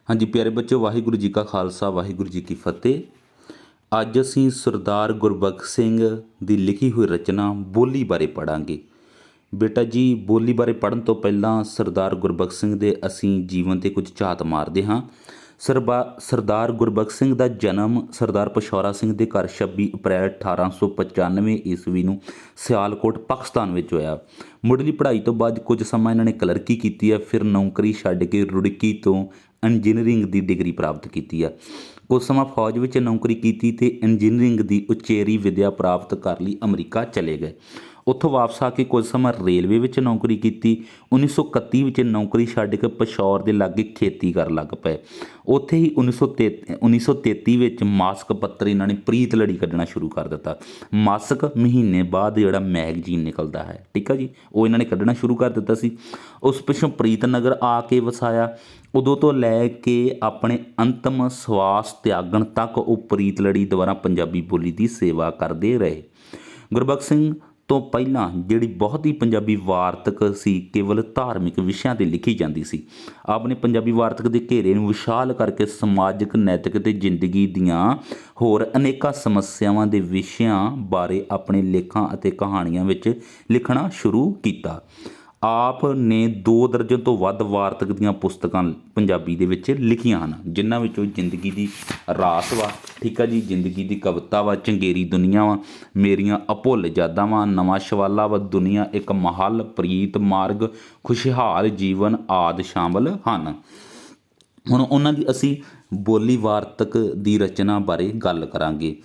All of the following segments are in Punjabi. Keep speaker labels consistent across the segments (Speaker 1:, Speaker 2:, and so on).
Speaker 1: हाँ जी प्यारे बच्चों, वाहिगुरू जी का खालसा वाहिगुरू जी की फतेह। ਅੱਜ ਅਸੀਂ ਸਰਦਾਰ ਗੁਰਬਖਸ਼ ਸਿੰਘ ਦੀ ਲਿਖੀ ਹੋਈ ਰਚਨਾ ਬੋਲੀ ਬਾਰੇ ਪੜ੍ਹਾਂਗੇ। ਬੇਟਾ ਜੀ, ਬੋਲੀ ਬਾਰੇ ਪੜ੍ਹਨ ਤੋਂ ਪਹਿਲਾਂ ਸਰਦਾਰ ਗੁਰਬਖਸ਼ ਸਿੰਘ ਦੇ ਅਸੀਂ ਜੀਵਨ 'ਤੇ ਕੁਝ ਝਾਤ ਮਾਰਦੇ ਹਾਂ। ਸਰਦਾਰ ਗੁਰਬਖਸ਼ ਸਿੰਘ ਦਾ ਜਨਮ ਸਰਦਾਰ ਪਸ਼ੌਰਾ ਸਿੰਘ ਦੇ ਘਰ 26 ਅਪ੍ਰੈਲ 1895 ਈਸਵੀ ਨੂੰ ਸਿਆਲਕੋਟ ਪਾਕਿਸਤਾਨ ਵਿੱਚ ਹੋਇਆ। ਮੁੱਢਲੀ ਪੜ੍ਹਾਈ ਤੋਂ ਬਾਅਦ ਕੁਝ ਸਮਾਂ ਇਹਨਾਂ ਨੇ ਕਲਰਕੀ ਕੀਤੀ ਹੈ, ਫਿਰ ਨੌਕਰੀ ਛੱਡ ਕੇ ਰੁੜਕੀ ਤੋਂ ਇੰਜੀਨੀਅਰਿੰਗ ਦੀ ਡਿਗਰੀ ਪ੍ਰਾਪਤ ਕੀਤੀ ਆ। ਕੁਝ ਸਮਾਂ ਫੌਜ ਵਿੱਚ ਨੌਕਰੀ ਕੀਤੀ ਅਤੇ ਇੰਜੀਨੀਅਰਿੰਗ ਦੀ ਉਚੇਰੀ ਵਿੱਦਿਆ ਪ੍ਰਾਪਤ ਕਰ ਲਈ ਅਮਰੀਕਾ ਚਲੇ ਗਏ। ਉੱਥੋਂ ਵਾਪਸ ਆ ਕੇ ਕੁਝ ਸਮਾਂ ਰੇਲਵੇ ਵਿੱਚ ਨੌਕਰੀ ਕੀਤੀ। 1931 ਵਿੱਚ ਨੌਕਰੀ ਛੱਡ ਕੇ ਪਿਸ਼ੌਰ ਦੇ ਲਾਗੇ ਖੇਤੀ ਕਰਨ ਲੱਗ ਪਏ। ਉੱਥੇ ਹੀ 1933 ਵਿੱਚ ਮਾਸਕ ਪੱਤਰ ਇਹਨਾਂ ਨੇ ਪ੍ਰੀਤ ਲੜੀ ਕੱਢਣਾ ਸ਼ੁਰੂ ਕਰ ਦਿੱਤਾ। ਮਾਸਕ ਮਹੀਨੇ ਬਾਅਦ ਜਿਹੜਾ ਮੈਗਜ਼ੀਨ ਨਿਕਲਦਾ ਹੈ, ਠੀਕ ਆ ਜੀ, ਉਹ ਇਹਨਾਂ ਨੇ ਕੱਢਣਾ ਸ਼ੁਰੂ ਕਰ ਦਿੱਤਾ ਸੀ। ਉਸ ਪਿੱਛੋਂ ਪ੍ਰੀਤਨਗਰ ਆ ਕੇ ਵਸਾਇਆ। ਉਦੋਂ ਤੋਂ ਲੈ ਕੇ ਆਪਣੇ ਅੰਤਮ ਸਵਾਸ ਤਿਆਗਣ ਤੱਕ ਉਹ ਪ੍ਰੀਤ ਲੜੀ ਦੁਆਰਾ ਪੰਜਾਬੀ ਬੋਲੀ ਦੀ ਸੇਵਾ ਕਰਦੇ ਰਹੇ। ਗੁਰਬਖਸ਼ ਸਿੰਘ ਤੋਂ ਪਹਿਲਾਂ ਜਿਹੜੀ ਬਹੁਤੀ ਪੰਜਾਬੀ ਵਾਰਤਕ ਸੀ, ਕੇਵਲ ਧਾਰਮਿਕ ਵਿਸ਼ਿਆਂ 'ਤੇ ਲਿਖੀ ਜਾਂਦੀ ਸੀ। ਆਪ ਨੇ ਪੰਜਾਬੀ ਵਾਰਤਕ ਦੇ ਘੇਰੇ ਨੂੰ ਵਿਸ਼ਾਲ ਕਰਕੇ ਸਮਾਜਿਕ, ਨੈਤਿਕ ਅਤੇ ਜ਼ਿੰਦਗੀ ਦੀਆਂ ਹੋਰ ਅਨੇਕਾਂ ਸਮੱਸਿਆਵਾਂ ਦੇ ਵਿਸ਼ਿਆਂ ਬਾਰੇ ਆਪਣੇ ਲੇਖਾਂ ਅਤੇ ਕਹਾਣੀਆਂ ਵਿੱਚ ਲਿਖਣਾ ਸ਼ੁਰੂ ਕੀਤਾ। ਆਪ ਨੇ 2 ਦਰਜਨ ਤੋਂ ਵੱਧ ਵਾਰਤਕ ਦੀਆਂ ਪੁਸਤਕਾਂ ਪੰਜਾਬੀ ਦੇ ਵਿੱਚ ਲਿਖੀਆਂ ਹਨ, ਜਿਨ੍ਹਾਂ ਵਿੱਚੋਂ ਜ਼ਿੰਦਗੀ ਦੀ ਰਾਸ ਵਾ, ਠੀਕ ਆ ਜੀ, ਜ਼ਿੰਦਗੀ ਦੀ ਕਵਿਤਾ ਵਾ, ਚੰਗੇਰੀ ਦੁਨੀਆ ਵਾ, ਮੇਰੀਆਂ ਅਭੁੱਲ ਯਾਦਾਂ ਵਾ, ਨਵਾਂ ਸ਼ਵਾਲਾ ਵਾ, ਦੁਨੀਆ ਇੱਕ ਮਹੱਲ, ਪ੍ਰੀਤ ਮਾਰਗ, ਖੁਸ਼ਹਾਲ ਜੀਵਨ ਆਦਿ ਸ਼ਾਮਲ ਹਨ। ਹੁਣ ਉਹਨਾਂ ਦੀ ਅਸੀਂ ਬੋਲੀ ਵਾਰਤਕ ਦੀ ਰਚਨਾ ਬਾਰੇ ਗੱਲ ਕਰਾਂਗੇ।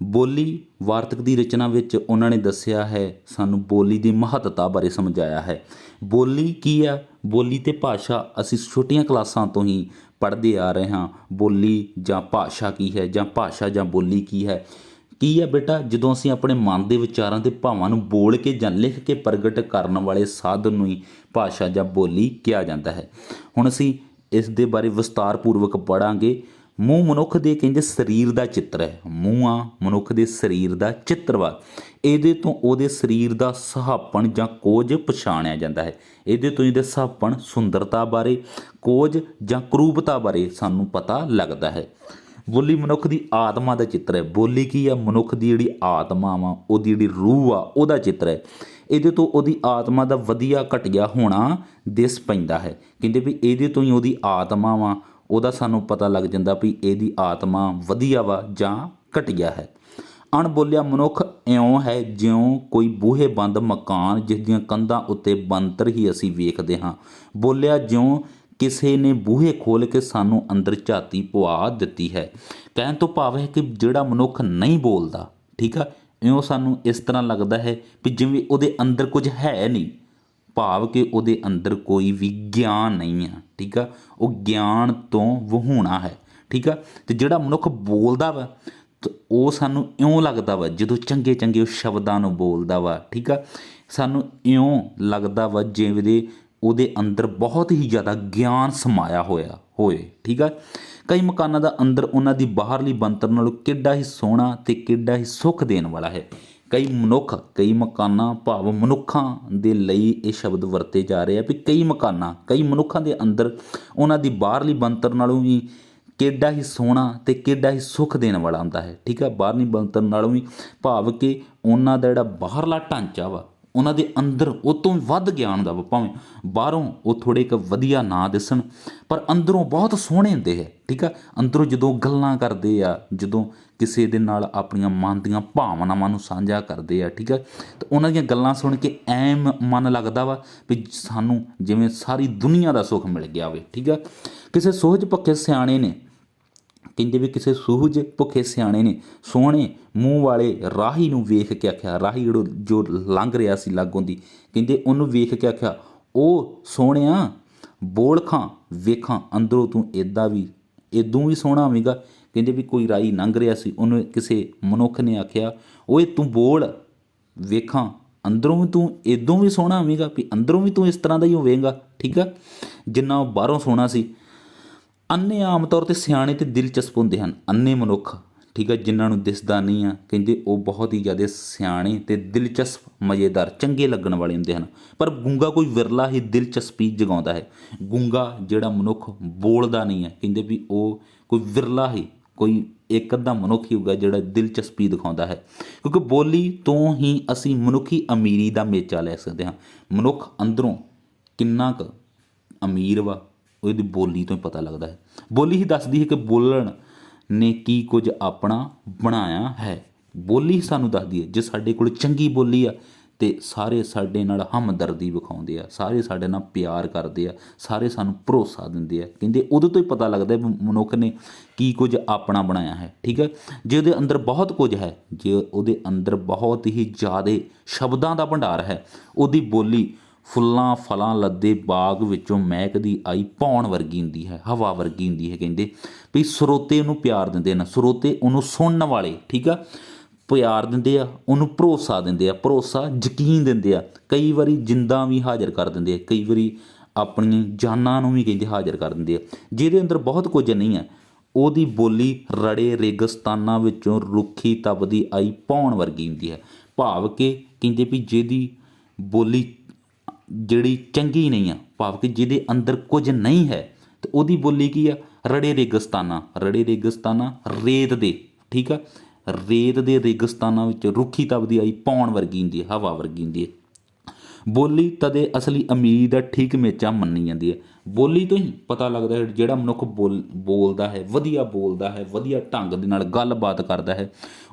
Speaker 1: ਬੋਲੀ ਵਾਰਤਕ ਦੀ ਰਚਨਾ ਵਿੱਚ ਉਹਨਾਂ ਨੇ ਦੱਸਿਆ ਹੈ, ਸਾਨੂੰ ਬੋਲੀ ਦੀ ਮਹੱਤਤਾ ਬਾਰੇ ਸਮਝਾਇਆ ਹੈ। ਬੋਲੀ ਕੀ ਆ? ਬੋਲੀ ਅਤੇ ਭਾਸ਼ਾ ਅਸੀਂ ਛੋਟੀਆਂ ਕਲਾਸਾਂ ਤੋਂ ਹੀ ਪੜ੍ਹਦੇ ਆ ਰਹੇ ਹਾਂ। ਬੋਲੀ ਜਾਂ ਭਾਸ਼ਾ ਕੀ ਹੈ, ਜਾਂ ਭਾਸ਼ਾ ਜਾਂ ਬੋਲੀ ਕੀ ਹੈ? ਕੀ ਹੈ ਬੇਟਾ? ਜਦੋਂ ਅਸੀਂ ਆਪਣੇ ਮਨ ਦੇ ਵਿਚਾਰਾਂ ਅਤੇ ਭਾਵਾਂ ਨੂੰ ਬੋਲ ਕੇ ਜਾਂ ਲਿਖ ਕੇ ਪ੍ਰਗਟ ਕਰਨ ਵਾਲੇ ਸਾਧਨ ਨੂੰ ਹੀ ਭਾਸ਼ਾ ਜਾਂ ਬੋਲੀ ਕਿਹਾ ਜਾਂਦਾ ਹੈ। ਹੁਣ ਅਸੀਂ ਇਸ ਦੇ ਬਾਰੇ ਵਿਸਤਾਰਪੂਰਵਕ ਪੜ੍ਹਾਂਗੇ। ਮੂੰਹ ਮਨੁੱਖ ਦੇ ਕਹਿੰਦੇ ਸਰੀਰ ਦਾ ਚਿੱਤਰ ਹੈ। ਮੂੰਹ ਆ ਮਨੁੱਖ ਦੇ ਸਰੀਰ ਦਾ ਚਿੱਤਰ ਵਾ। ਇਹਦੇ ਤੋਂ ਉਹਦੇ ਸਰੀਰ ਦਾ ਸੁਹੱਪਣ ਜਾਂ ਕੋਝ ਪਛਾਣਿਆ ਜਾਂਦਾ ਹੈ। ਇਹਦੇ ਤੋਂ ਇਹਦੇ ਸੁਹੱਪਣ, ਸੁੰਦਰਤਾ ਬਾਰੇ, ਕੋਝ ਜਾਂ ਕਰੂਪਤਾ ਬਾਰੇ ਸਾਨੂੰ ਪਤਾ ਲੱਗਦਾ ਹੈ। ਬੋਲੀ ਮਨੁੱਖ ਦੀ ਆਤਮਾ ਦਾ ਚਿੱਤਰ ਹੈ। ਬੋਲੀ ਕੀ ਆ? ਮਨੁੱਖ ਦੀ ਜਿਹੜੀ ਆਤਮਾ ਵਾ, ਉਹਦੀ ਜਿਹੜੀ ਰੂਹ ਆ, ਉਹਦਾ ਚਿੱਤਰ ਹੈ। ਇਹਦੇ ਤੋਂ ਉਹਦੀ ਆਤਮਾ ਦਾ ਵਧੀਆ ਘਟੀਆ ਹੋਣਾ ਦਿਸ ਪੈਂਦਾ ਹੈ। ਕਹਿੰਦੇ ਵੀ ਇਹਦੇ ਤੋਂ ਹੀ ਉਹਦੀ ਆਤਮਾ ਵਾ, ਉਹਦਾ ਸਾਨੂੰ ਪਤਾ ਲੱਗ ਜਾਂਦਾ ਵੀ ਇਹਦੀ ਆਤਮਾ ਵਧੀਆ ਵਾ ਜਾਂ ਘਟੀਆ ਹੈ। ਅਣਬੋਲਿਆ ਮਨੁੱਖ ਇਉਂ ਹੈ ਜਿਉਂ ਕੋਈ ਬੂਹੇ ਬੰਦ ਮਕਾਨ, ਜਿਸ ਦੀਆਂ ਕੰਧਾਂ ਉੱਤੇ ਬਣਤਰ ਹੀ ਅਸੀਂ ਵੇਖਦੇ ਹਾਂ। ਬੋਲਿਆ ਜਿਉਂ ਕਿਸੇ ਨੇ ਬੂਹੇ ਖੋਲ੍ਹ ਕੇ ਸਾਨੂੰ ਅੰਦਰ ਝਾਤੀ ਪਵਾ ਦਿੱਤੀ ਹੈ। ਕਹਿਣ ਤੋਂ ਭਾਵ ਹੈ ਕਿ ਜਿਹੜਾ ਮਨੁੱਖ ਨਹੀਂ ਬੋਲਦਾ, ਠੀਕ ਆ, ਇਉਂ ਸਾਨੂੰ ਇਸ ਤਰ੍ਹਾਂ ਲੱਗਦਾ ਹੈ ਵੀ ਜਿਵੇਂ ਉਹਦੇ ਅੰਦਰ ਕੁਝ ਹੈ ਨਹੀਂ, ਭਾਵ ਕਿ ਉਹਦੇ ਅੰਦਰ ਕੋਈ ਵੀ ਗਿਆਨ ਨਹੀਂ ਆ, ਠੀਕ ਆ, ਉਹ ਗਿਆਨ ਤੋਂ ਵਹੂਣਾ ਹੈ, ਠੀਕ ਆ। ਅਤੇ ਜਿਹੜਾ ਮਨੁੱਖ ਬੋਲਦਾ ਵਾ ਤਾਂ ਉਹ ਸਾਨੂੰ ਇਉਂ ਲੱਗਦਾ ਵਾ, ਜਦੋਂ ਚੰਗੇ ਚੰਗੇ ਉਹ ਸ਼ਬਦਾਂ ਨੂੰ ਬੋਲਦਾ ਵਾ, ਠੀਕ ਆ, ਸਾਨੂੰ ਇਉਂ ਲੱਗਦਾ ਵਾ ਜਿਵੇਂ ਉਹਦੇ ਅੰਦਰ ਬਹੁਤ ਹੀ ਜ਼ਿਆਦਾ ਗਿਆਨ ਸਮਾਇਆ ਹੋਏ, ਠੀਕ ਆ। ਕਈ ਮਕਾਨਾਂ ਦਾ ਅੰਦਰ ਉਹਨਾਂ ਦੀ ਬਾਹਰਲੀ ਬਣਤਰ ਨਾਲੋਂ ਕਿੱਡਾ ਹੀ ਸੋਹਣਾ ਅਤੇ ਕਿੱਡਾ ਹੀ ਸੁੱਖ ਦੇਣ ਵਾਲਾ ਹੈ। ਕਈ ਮਕਾਨਾਂ ਭਾਵ ਮਨੁੱਖਾਂ ਦੇ ਲਈ ਇਹ ਸ਼ਬਦ ਵਰਤੇ ਜਾ ਰਹੇ ਆ ਵੀ ਕਈ ਮਨੁੱਖਾਂ ਦੇ ਅੰਦਰ ਉਹਨਾਂ ਦੀ ਬਾਹਰਲੀ ਬਣਤਰ ਨਾਲੋਂ ਵੀ ਕਿੱਡਾ ਹੀ ਸੋਹਣਾ ਅਤੇ ਕਿੱਡਾ ਹੀ ਸੁੱਖ ਦੇਣ ਵਾਲਾ ਹੁੰਦਾ ਹੈ, ਠੀਕ ਆ। ਬਾਹਰਲੀ ਬਣਤਰ ਨਾਲੋਂ ਵੀ ਭਾਵ ਕਿ ਉਹਨਾਂ ਦਾ ਜਿਹੜਾ ਬਾਹਰਲਾ ਢਾਂਚਾ ਵਾ, ਉਹਨਾਂ ਦੇ ਅੰਦਰ ਉਹ ਤੋਂ ਵੱਧ ਗਿਆਨ ਦਾ ਵਾ। ਭਾਵੇਂ ਬਾਹਰੋਂ ਉਹ ਥੋੜ੍ਹੇ ਕੁ ਵਧੀਆ ਨਾ ਦਿਸਣ, ਪਰ ਅੰਦਰੋਂ ਬਹੁਤ ਸੋਹਣੇ ਹੁੰਦੇ ਹੈ, ਠੀਕ ਆ। ਅੰਦਰੋਂ ਜਦੋਂ ਗੱਲਾਂ ਕਰਦੇ ਆ, ਜਦੋਂ ਕਿਸੇ ਦੇ ਨਾਲ ਆਪਣੀਆਂ ਮਨ ਦੀਆਂ ਭਾਵਨਾਵਾਂ ਨੂੰ ਸਾਂਝਾ ਕਰਦੇ ਆ, ਠੀਕ ਆ, ਤਾਂ ਉਹਨਾਂ ਦੀਆਂ ਗੱਲਾਂ ਸੁਣ ਕੇ ਐਂ ਮਨ ਲੱਗਦਾ ਵਾ ਵੀ ਸਾਨੂੰ ਜਿਵੇਂ ਸਾਰੀ ਦੁਨੀਆ ਦਾ ਸੁੱਖ ਮਿਲ ਗਿਆ ਹੋਵੇ, ਠੀਕ ਆ। ਕਿਸੇ ਸੂਝ ਭੁੱਖੇ ਸਿਆਣੇ ਨੇ, ਕਹਿੰਦੇ ਵੀ ਕਿਸੇ ਸੂਝ ਭੁੱਖੇ ਸਿਆਣੇ ਨੇ ਸੋਹਣੇ ਮੂੰਹ ਵਾਲੇ ਰਾਹੀ ਨੂੰ ਵੇਖ ਕੇ ਆਖਿਆ, ਰਾਹੀ ਜੋ ਲੰਘ ਰਿਹਾ ਸੀ ਲਾਗੋਂ ਦੀ, ਕਹਿੰਦੇ ਉਹਨੂੰ ਵੇਖ ਕੇ ਆਖਿਆ, ਉਹ ਸੋਹਣਿਆ ਬੋਲ ਖਾਂ ਵੇਖਾਂ ਅੰਦਰੋਂ ਤੂੰ ਇਦੋਂ ਵੀ ਸੋਹਣਾ ਹੋਵੇਗਾ। ਕਹਿੰਦੇ ਵੀ ਕੋਈ ਰਾਹੀ ਲੰਘ ਰਿਹਾ ਸੀ, ਉਹਨੂੰ ਕਿਸੇ ਮਨੁੱਖ ਨੇ ਆਖਿਆ, ਓਏ ਤੂੰ ਬੋਲ ਵੇਖਾਂ ਅੰਦਰੋਂ ਵੀ ਤੂੰ ਇਦੋਂ ਵੀ ਸੋਹਣਾ ਹੋਵੇਗਾ, ਵੀ ਅੰਦਰੋਂ ਵੀ ਤੂੰ ਇਸ ਤਰ੍ਹਾਂ ਦਾ ਹੀ ਹੋਵੇਗਾ, ਠੀਕ ਆ, ਜਿੰਨਾ ਉਹ ਬਾਹਰੋਂ ਸੋਹਣਾ ਸੀ। ਅੰਨੇ ਆਮ ਤੌਰ 'ਤੇ ਸਿਆਣੇ ਅਤੇ ਦਿਲਚਸਪ ਹੁੰਦੇ ਹਨ। ਅੰਨੇ ਮਨੁੱਖ ਠੀਕ ਆ, ਜਿਨ੍ਹਾਂ ਨੂੰ ਦਿਸਦਾ ਨਹੀਂ ਆ, ਕਹਿੰਦੇ ਉਹ ਬਹੁਤ ਹੀ ਜ਼ਿਆਦਾ ਸਿਆਣੇ ਅਤੇ ਦਿਲਚਸਪ, ਮਜ਼ੇਦਾਰ, ਚੰਗੇ ਲੱਗਣ ਵਾਲੇ ਹੁੰਦੇ ਹਨ। ਪਰ ਗੂੰਗਾ ਕੋਈ ਵਿਰਲਾ ਹੀ ਦਿਲਚਸਪੀ ਜਗਾਉਂਦਾ ਹੈ। ਗੂੰਗਾ ਜਿਹੜਾ ਮਨੁੱਖ ਬੋਲਦਾ ਨਹੀਂ ਹੈ, ਕਹਿੰਦੇ ਵੀ ਉਹ ਕੋਈ ਵਿਰਲਾ ਹੀ, ਕੋਈ ਇੱਕ ਅੱਧਾ ਮਨੁੱਖ ਹੀ ਹੋਊਗਾ ਜਿਹੜਾ ਦਿਲਚਸਪੀ ਦਿਖਾਉਂਦਾ ਹੈ, ਕਿਉਂਕਿ ਬੋਲੀ ਤੋਂ ਹੀ ਅਸੀਂ ਮਨੁੱਖੀ ਅਮੀਰੀ ਦਾ ਮੇਚਾ ਲੈ ਸਕਦੇ ਹਾਂ। ਮਨੁੱਖ ਅੰਦਰੋਂ ਕਿੰਨਾ ਕੁ ਅਮੀਰ ਵਾ, ਉਹਦੀ ਬੋਲੀ ਤੋਂ ਹੀ ਪਤਾ ਲੱਗਦਾ ਹੈ। ਬੋਲੀ ਹੀ ਦੱਸਦੀ ਹੈ ਕਿ ਬੋਲਣ ਨੇ ਕੀ ਕੁਝ ਆਪਣਾ ਬਣਾਇਆ ਹੈ। ਬੋਲੀ ਸਾਨੂੰ ਦੱਸਦੀ ਹੈ। ਜੇ ਸਾਡੇ ਕੋਲ ਚੰਗੀ ਬੋਲੀ ਆ ਅਤੇ ਸਾਰੇ ਸਾਡੇ ਨਾਲ ਹਮਦਰਦੀ ਵਿਖਾਉਂਦੇ ਆ, ਸਾਰੇ ਸਾਡੇ ਨਾਲ ਪਿਆਰ ਕਰਦੇ ਆ, ਸਾਰੇ ਸਾਨੂੰ ਭਰੋਸਾ ਦਿੰਦੇ ਆ, ਕਹਿੰਦੇ ਉਦੋਂ ਤੋਂ ਹੀ ਪਤਾ ਲੱਗਦਾ ਵੀ ਮਨੁੱਖ ਨੇ ਕੀ ਕੁਝ ਆਪਣਾ ਬਣਾਇਆ ਹੈ। ਠੀਕ ਹੈ, ਜੇ ਉਹਦੇ ਅੰਦਰ ਬਹੁਤ ਕੁਝ ਹੈ, ਜੇ ਉਹਦੇ ਅੰਦਰ ਬਹੁਤ ਹੀ ਜ਼ਿਆਦਾ ਸ਼ਬਦਾਂ ਦਾ ਭੰਡਾਰ ਹੈ, ਉਹਦੀ ਬੋਲੀ ਫੁੱਲਾਂ ਫਲਾਂ ਲੱਦੇ ਬਾਗ ਵਿੱਚੋਂ ਮਹਿਕਦੀ ਆਈ ਪੌਣ ਵਰਗੀ ਹੁੰਦੀ ਹੈ, ਹਵਾ ਵਰਗੀ ਹੁੰਦੀ ਹੈ। ਕਹਿੰਦੇ ਵੀ ਸਰੋਤੇ ਉਹਨੂੰ ਪਿਆਰ ਦਿੰਦੇ ਨੇ, ਸਰੋਤੇ ਉਹਨੂੰ ਸੁਣਨ ਵਾਲੇ, ਠੀਕ ਆ, ਪਿਆਰ ਦਿੰਦੇ ਆ, ਉਹਨੂੰ ਭਰੋਸਾ ਦਿੰਦੇ ਆ, ਭਰੋਸਾ ਯਕੀਨ ਦਿੰਦੇ ਆ, ਕਈ ਵਾਰੀ ਜਿੰਦਾਂ ਵੀ ਹਾਜ਼ਰ ਕਰ ਦਿੰਦੇ ਆ, ਕਈ ਵਾਰੀ ਆਪਣੀ ਜਾਨਾਂ ਨੂੰ ਵੀ ਕਹਿੰਦੇ ਹਾਜ਼ਰ ਕਰ ਦਿੰਦੇ ਆ। ਜਿਹਦੇ ਅੰਦਰ ਬਹੁਤ ਕੁਝ ਨਹੀਂ ਹੈ, ਉਹਦੀ ਬੋਲੀ ਰੜੇ ਰੇਗਿਸਤਾਨਾਂ ਵਿੱਚੋਂ ਰੁੱਖੀ ਤਪਦੀ ਆਈ ਪੌਣ ਵਰਗੀ ਹੁੰਦੀ ਹੈ। ਭਾਵ ਕਿ ਕਹਿੰਦੇ ਵੀ ਜਿਹਦੀ ਬੋਲੀ ਜਿਹੜੀ ਚੰਗੀ ਨਹੀਂ ਆ, ਭਾਵ ਕਿ ਜਿਹਦੇ ਅੰਦਰ ਕੁਝ ਨਹੀਂ ਹੈ, ਅਤੇ ਉਹਦੀ ਬੋਲੀ ਕੀ ਆ, ਰੜੇ ਰੇਗਿਸਤਾਨਾਂ, ਰੜੇ ਰੇਗਿਸਤਾਨਾਂ ਰੇਤ ਦੇ, ਠੀਕ ਆ, ਰੇਤ ਦੇ ਰੇਗਿਸਤਾਨਾਂ ਵਿੱਚ ਰੁੱਖੀ ਤਪਦੀ ਆਈ ਪੌਣ ਵਰਗੀ ਹੁੰਦੀ ਹੈ, ਹਵਾ ਵਰਗੀ ਹੁੰਦੀ ਹੈ। ਬੋਲੀ ਤਦੇ ਅਸਲੀ ਅਮੀਰੀ ਦਾ ਠੀਕ ਮੇਚਾ ਮੰਨੀ ਜਾਂਦੀ ਹੈ। ਬੋਲੀ ਤੋਂ ਹੀ ਪਤਾ ਲੱਗਦਾ ਹੈ, ਜਿਹੜਾ ਮਨੁੱਖ ਬੋਲਦਾ ਹੈ, ਵਧੀਆ ਬੋਲਦਾ ਹੈ, ਵਧੀਆ ਢੰਗ ਦੇ ਨਾਲ ਗੱਲਬਾਤ ਕਰਦਾ ਹੈ,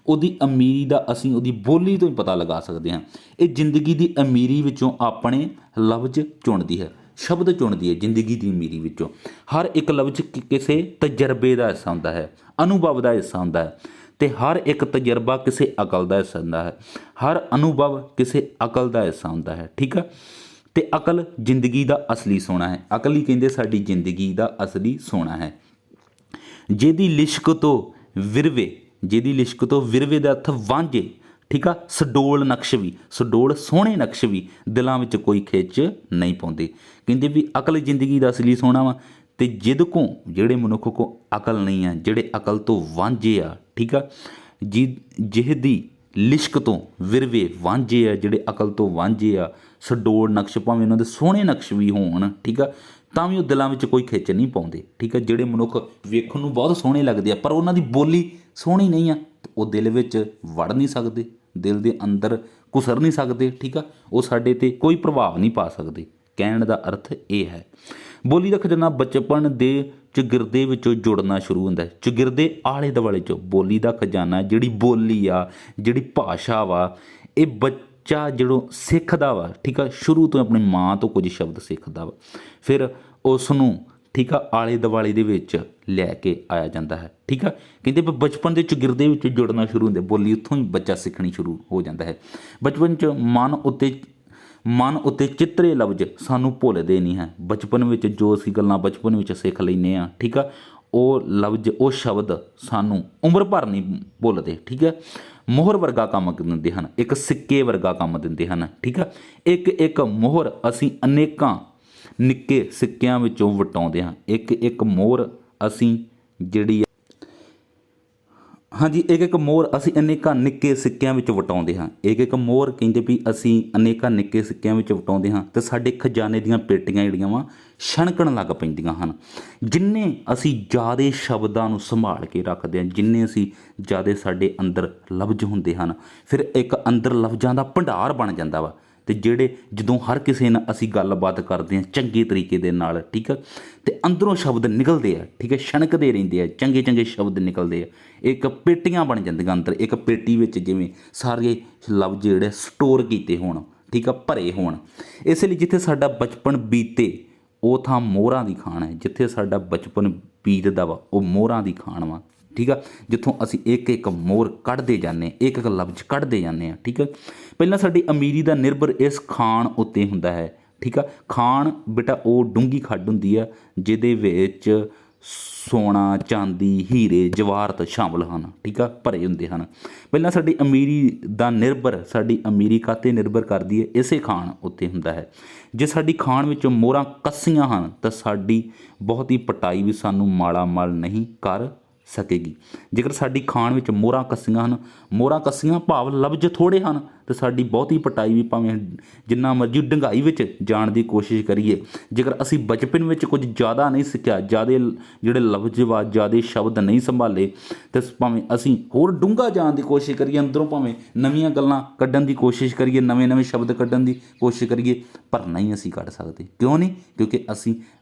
Speaker 1: ਉਹਦੀ ਅਮੀਰੀ ਦਾ ਅਸੀਂ ਉਹਦੀ ਬੋਲੀ ਤੋਂ ਹੀ ਪਤਾ ਲਗਾ ਸਕਦੇ ਹਾਂ। ਇਹ ਜ਼ਿੰਦਗੀ ਦੀ ਅਮੀਰੀ ਵਿੱਚੋਂ ਆਪਣੇ ਲਫ਼ਜ਼ ਚੁਣਦੀ ਹੈ, ਸ਼ਬਦ ਚੁਣਦੀ ਹੈ। ਜ਼ਿੰਦਗੀ ਦੀ ਅਮੀਰੀ ਵਿੱਚੋਂ ਹਰ ਇੱਕ ਲਫ਼ਜ਼ ਕਿਸੇ ਤਜਰਬੇ ਦਾ ਹਿੱਸਾ ਹੁੰਦਾ ਹੈ, ਅਨੁਭਵ ਦਾ ਹਿੱਸਾ ਹੁੰਦਾ ਹੈ, ਅਤੇ ਹਰ ਇੱਕ ਤਜਰਬਾ ਕਿਸੇ ਅਕਲ ਦਾ ਹਿੱਸਾ ਹੁੰਦਾ ਹੈ, ਹਰ ਅਨੁਭਵ ਕਿਸੇ ਅਕਲ ਦਾ ਹਿੱਸਾ ਹੁੰਦਾ ਹੈ। ਠੀਕ ਆ, ਅਤੇ ਅਕਲ ਜ਼ਿੰਦਗੀ ਦਾ ਅਸਲੀ ਸੋਨਾ ਹੈ। ਅਕਲ ਹੀ ਕਹਿੰਦੇ ਸਾਡੀ ਜ਼ਿੰਦਗੀ ਦਾ ਅਸਲੀ ਸੋਨਾ ਹੈ। ਜਿਹਦੀ ਲਿਸ਼ਕ ਤੋਂ ਵਿਰਵੇ, ਜਿਹਦੀ ਲਿਸ਼ਕ ਤੋਂ ਵਿਰਵੇ ਦਾ ਅਰਥ ਵਾਂਝੇ, ਠੀਕ ਆ, ਸਡੋਲ ਨਕਸ਼ ਵੀ, ਸਡੋਲ ਸੋਹਣੇ ਨਕਸ਼ ਵੀ ਦਿਲਾਂ ਵਿੱਚ ਕੋਈ ਖਿੱਚ ਨਹੀਂ ਪਾਉਂਦੇ। ਕਹਿੰਦੇ ਵੀ ਅਕਲ ਜ਼ਿੰਦਗੀ ਦਾ ਅਸਲੀ ਸੋਨਾ ਵਾ, ਅਤੇ ਜਿਹਦੇ ਕੋਲ, ਜਿਹੜੇ ਮਨੁੱਖ ਕੋਲ ਅਕਲ ਨਹੀਂ ਆ, ਜਿਹੜੇ ਅਕਲ ਤੋਂ ਵਾਂਝੇ ਆ, ਠੀਕ ਆ, ਜਿਹਦੀ ਲਿਸ਼ਕ ਤੋਂ ਵਿਰਵੇ ਵਾਂਝੇ ਆ, ਜਿਹੜੇ ਅਕਲ ਤੋਂ ਵਾਂਝੇ ਆ, ਸਡੋਲ ਨਕਸ਼ ਭਾਵੇਂ ਉਹਨਾਂ ਦੇ ਸੋਹਣੇ ਨਕਸ਼ ਵੀ ਹੋਣ, ਠੀਕ ਆ, ਤਾਂ ਵੀ ਉਹ ਦਿਲਾਂ ਵਿੱਚ ਕੋਈ ਖਿੱਚ ਨਹੀਂ ਪਾਉਂਦੇ। ਠੀਕ ਆ, ਜਿਹੜੇ ਮਨੁੱਖ ਵੇਖਣ ਨੂੰ ਬਹੁਤ ਸੋਹਣੇ ਲੱਗਦੇ ਆ, ਪਰ ਉਹਨਾਂ ਦੀ ਬੋਲੀ ਸੋਹਣੀ ਨਹੀਂ ਆ, ਉਹ ਦਿਲ ਵਿੱਚ ਵੜ ਨਹੀਂ ਸਕਦੇ, ਦਿਲ ਦੇ ਅੰਦਰ ਘੁਸਰ ਨਹੀਂ ਸਕਦੇ। ਠੀਕ ਆ, ਉਹ ਸਾਡੇ 'ਤੇ ਕੋਈ ਪ੍ਰਭਾਵ ਨਹੀਂ ਪਾ ਸਕਦੇ। ਕਹਿਣ ਦਾ ਅਰਥ ਇਹ ਹੈ। ਬੋਲੀ ਦਾ ਖਜ਼ਾਨਾ ਬਚਪਨ ਦੇ ਚੌਗਿਰਦੇ ਵਿੱਚੋਂ ਜੁੜਨਾ ਸ਼ੁਰੂ ਹੁੰਦਾ ਹੈ, ਚੌਗਿਰਦੇ ਆਲੇ ਦੁਆਲੇ 'ਚੋਂ। ਬੋਲੀ ਦਾ ਖਜ਼ਾਨਾ, ਜਿਹੜੀ ਬੋਲੀ ਆ, ਜਿਹੜੀ ਭਾਸ਼ਾ ਵਾ, ਇਹ ਬੱਚਾ ਜਦੋਂ ਸਿੱਖਦਾ ਵਾ, ਠੀਕ ਆ, ਸ਼ੁਰੂ ਤੋਂ ਆਪਣੀ ਮਾਂ ਤੋਂ ਕੁਝ ਸ਼ਬਦ ਸਿੱਖਦਾ ਵਾ, ਫਿਰ ਉਸ ਨੂੰ, ਠੀਕ ਆ, ਆਲੇ ਦੁਆਲੇ ਦੇ ਵਿੱਚ ਲੈ ਕੇ ਆਇਆ ਜਾਂਦਾ ਹੈ। ਠੀਕ ਆ, ਕਹਿੰਦੇ ਵੀ ਬਚਪਨ ਦੇ ਚੌਗਿਰਦੇ ਵਿੱਚ ਜੁੜਨਾ ਸ਼ੁਰੂ ਹੁੰਦੇ, ਬੋਲੀ ਉੱਥੋਂ ਹੀ ਬੱਚਾ ਸਿੱਖਣੀ ਸ਼ੁਰੂ ਹੋ ਜਾਂਦਾ ਹੈ। ਬਚਪਨ 'ਚ ਮਨ ਉੱਤੇ ਚਿੱਤਰੇ ਲਫ਼ਜ਼ ਸਾਨੂੰ ਭੁੱਲਦੇ ਨਹੀਂ ਹੈ। ਬਚਪਨ ਵਿੱਚ ਜੋ ਅਸੀਂ ਗੱਲਾਂ ਬਚਪਨ ਵਿੱਚ ਸਿੱਖ ਲੈਂਦੇ ਹਾਂ, ਠੀਕ ਆ, ਉਹ ਲਫ਼ਜ਼, ਉਹ ਸ਼ਬਦ ਸਾਨੂੰ ਉਮਰ ਭਰ ਨਹੀਂ ਭੁੱਲਦੇ। ਠੀਕ ਹੈ, ਮੋਹਰ ਵਰਗਾ ਕੰਮ ਦਿੰਦੇ ਹਨ, ਇੱਕ ਸਿੱਕੇ ਵਰਗਾ ਕੰਮ ਦਿੰਦੇ ਹਨ। ਠੀਕ ਆ, ਇੱਕ ਇੱਕ ਮੋਹਰ ਅਸੀਂ ਅਨੇਕਾਂ ਨਿੱਕੇ ਸਿੱਕਿਆਂ ਵਿੱਚੋਂ ਵਟਾਉਂਦੇ ਹਾਂ। ਇੱਕ ਇੱਕ ਮੋਹਰ ਅਸੀਂ ਜਿਹੜੀ, ਹਾਂਜੀ, ਇੱਕ ਇੱਕ ਮੋਹਰ ਅਸੀਂ ਅਨੇਕਾਂ ਨਿੱਕੇ ਸਿੱਕਿਆਂ ਵਿੱਚ ਵਟਾਉਂਦੇ ਹਾਂ। ਇੱਕ ਇੱਕ ਮੋਹਰ ਕਹਿੰਦੇ ਵੀ ਅਸੀਂ ਅਨੇਕਾਂ ਨਿੱਕੇ ਸਿੱਕਿਆਂ ਵਿੱਚ ਵਟਾਉਂਦੇ ਹਾਂ, ਅਤੇ ਸਾਡੇ ਖਜ਼ਾਨੇ ਦੀਆਂ ਪੇਟੀਆਂ ਜਿਹੜੀਆਂ ਵਾ ਛਣਕਣ ਲੱਗ ਪੈਂਦੀਆਂ ਹਨ। ਜਿੰਨੇ ਅਸੀਂ ਜ਼ਿਆਦਾ ਸ਼ਬਦਾਂ ਨੂੰ ਸੰਭਾਲ ਕੇ ਰੱਖਦੇ ਹਾਂ, ਜਿੰਨੇ ਅਸੀਂ ਜ਼ਿਆਦਾ ਸਾਡੇ ਅੰਦਰ ਲਫ਼ਜ਼ ਹੁੰਦੇ ਹਨ, ਫਿਰ ਇੱਕ ਅੰਦਰ ਲਫ਼ਜ਼ਾਂ ਦਾ ਭੰਡਾਰ ਬਣ ਜਾਂਦਾ ਵਾ। ਅਤੇ ਜਿਹੜੇ ਜਦੋਂ ਹਰ ਕਿਸੇ ਨਾਲ ਅਸੀਂ ਗੱਲਬਾਤ ਕਰਦੇ ਹਾਂ ਚੰਗੇ ਤਰੀਕੇ ਦੇ ਨਾਲ, ਠੀਕ ਆ, ਅਤੇ ਅੰਦਰੋਂ ਸ਼ਬਦ ਨਿਕਲਦੇ ਆ, ਠੀਕ ਹੈ, ਛਣਕਦੇ ਰਹਿੰਦੇ ਆ, ਚੰਗੇ ਚੰਗੇ ਸ਼ਬਦ ਨਿਕਲਦੇ ਆ, ਇੱਕ ਪੇਟੀਆਂ ਬਣ ਜਾਂਦੀਆਂ ਅੰਦਰ। ਇੱਕ ਪੇਟੀ ਵਿੱਚ ਜਿਵੇਂ ਸਾਰੇ ਲਫ਼ਜ਼ ਜਿਹੜੇ ਸਟੋਰ ਕੀਤੇ ਹੋਣ, ਠੀਕ ਆ, ਭਰੇ ਹੋਣ। ਇਸ ਲਈ ਜਿੱਥੇ ਸਾਡਾ ਬਚਪਨ ਬੀਤੇ ਉਹ ਥਾਂ ਮੋਹਰਾਂ ਦੀ ਖਾਣ ਹੈ। ਜਿੱਥੇ ਸਾਡਾ ਬਚਪਨ ਬੀਤਦਾ ਵਾ ਉਹ ਮੋਹਰਾਂ ਦੀ ਖਾਣ ਵਾ। ਠੀਕ ਆ, ਜਿੱਥੋਂ ਅਸੀਂ ਇੱਕ ਇੱਕ ਮੋਹਰ ਕੱਢਦੇ ਜਾਂਦੇ ਹਾਂ, ਇੱਕ ਇੱਕ ਲਫ਼ਜ਼ ਕੱਢਦੇ ਜਾਂਦੇ ਹਾਂ। ਠੀਕ ਆ, ਪਹਿਲਾਂ ਸਾਡੀ ਅਮੀਰੀ ਦਾ ਨਿਰਭਰ ਇਸ ਖਾਣ ਉੱਤੇ ਹੁੰਦਾ ਹੈ। ਠੀਕ ਆ, ਖਾਣ ਬੇਟਾ ਉਹ ਡੂੰਘੀ ਖੱਡ ਹੁੰਦੀ ਆ ਜਿਹਦੇ ਵਿੱਚ ਸੋਨਾ, ਚਾਂਦੀ, ਹੀਰੇ, ਜਵਾਹਰਤ ਸ਼ਾਮਲ ਹਨ। ਠੀਕ ਆ, ਭਰੇ ਹੁੰਦੇ ਹਨ। ਪਹਿਲਾਂ ਸਾਡੀ ਅਮੀਰੀ ਦਾ ਨਿਰਭਰ, ਸਾਡੀ ਅਮੀਰੀ ਕਾਹਤੇ ਨਿਰਭਰ ਕਰਦੀ ਹੈ, ਇਸੇ ਖਾਣ ਉੱਤੇ ਹੁੰਦਾ ਹੈ। ਜੇ ਸਾਡੀ ਖਾਣ ਵਿੱਚੋਂ ਮੋਹਰਾਂ ਕੱਸੀਆਂ ਹਨ ਤਾਂ ਸਾਡੀ ਬਹੁਤੀ ਪਟਾਈ ਵੀ ਸਾਨੂੰ ਮਾਲਾ ਮਾਲ ਨਹੀਂ ਕਰ ਸਕੇਗੀ। ਜੇਕਰ ਸਾਡੀ ਖਾਣ ਵਿੱਚ ਮੋਹਰਾਂ ਕੱਸੀਆਂ ਹਨ, ਮੋਹਰਾਂ ਕੱਸੀਆਂ ਭਾਵ ਲਫ਼ਜ਼ ਥੋੜ੍ਹੇ ਹਨ, ਤਾਂ ਸਾਡੀ ਬਹੁਤੀ ਪਟਾਈ ਵੀ ਭਾਵੇਂ ਜਿੰਨਾ ਮਰਜ਼ੀ ਡੂੰਘਾਈ ਵਿੱਚ ਜਾਣ ਦੀ ਕੋਸ਼ਿਸ਼ ਕਰੀਏ, ਜੇਕਰ ਅਸੀਂ ਬਚਪਨ ਵਿੱਚ ਕੁਝ ਜ਼ਿਆਦਾ ਨਹੀਂ ਸਿੱਖਿਆ, ਜ਼ਿਆਦਾ ਜਿਹੜੇ ਲਫ਼ਜ਼ ਵਾ ਜ਼ਿਆਦਾ ਸ਼ਬਦ ਨਹੀਂ ਸੰਭਾਲੇ, ਅਤੇ ਭਾਵੇਂ ਅਸੀਂ ਹੋਰ ਡੂੰਘਾ ਜਾਣ ਦੀ ਕੋਸ਼ਿਸ਼ ਕਰੀਏ, ਅੰਦਰੋਂ ਭਾਵੇਂ ਨਵੀਆਂ ਗੱਲਾਂ ਕੱਢਣ ਦੀ ਕੋਸ਼ਿਸ਼ ਕਰੀਏ, ਨਵੇਂ ਨਵੇਂ ਸ਼ਬਦ ਕੱਢਣ ਦੀ ਕੋਸ਼ਿਸ਼ ਕਰੀਏ, ਪਰ ਨਹੀਂ ਅਸੀਂ ਕੱਢ ਸਕਦੇ। ਕਿਉਂ ਨਹੀਂ? ਕਿਉਂਕਿ ਅਸੀਂ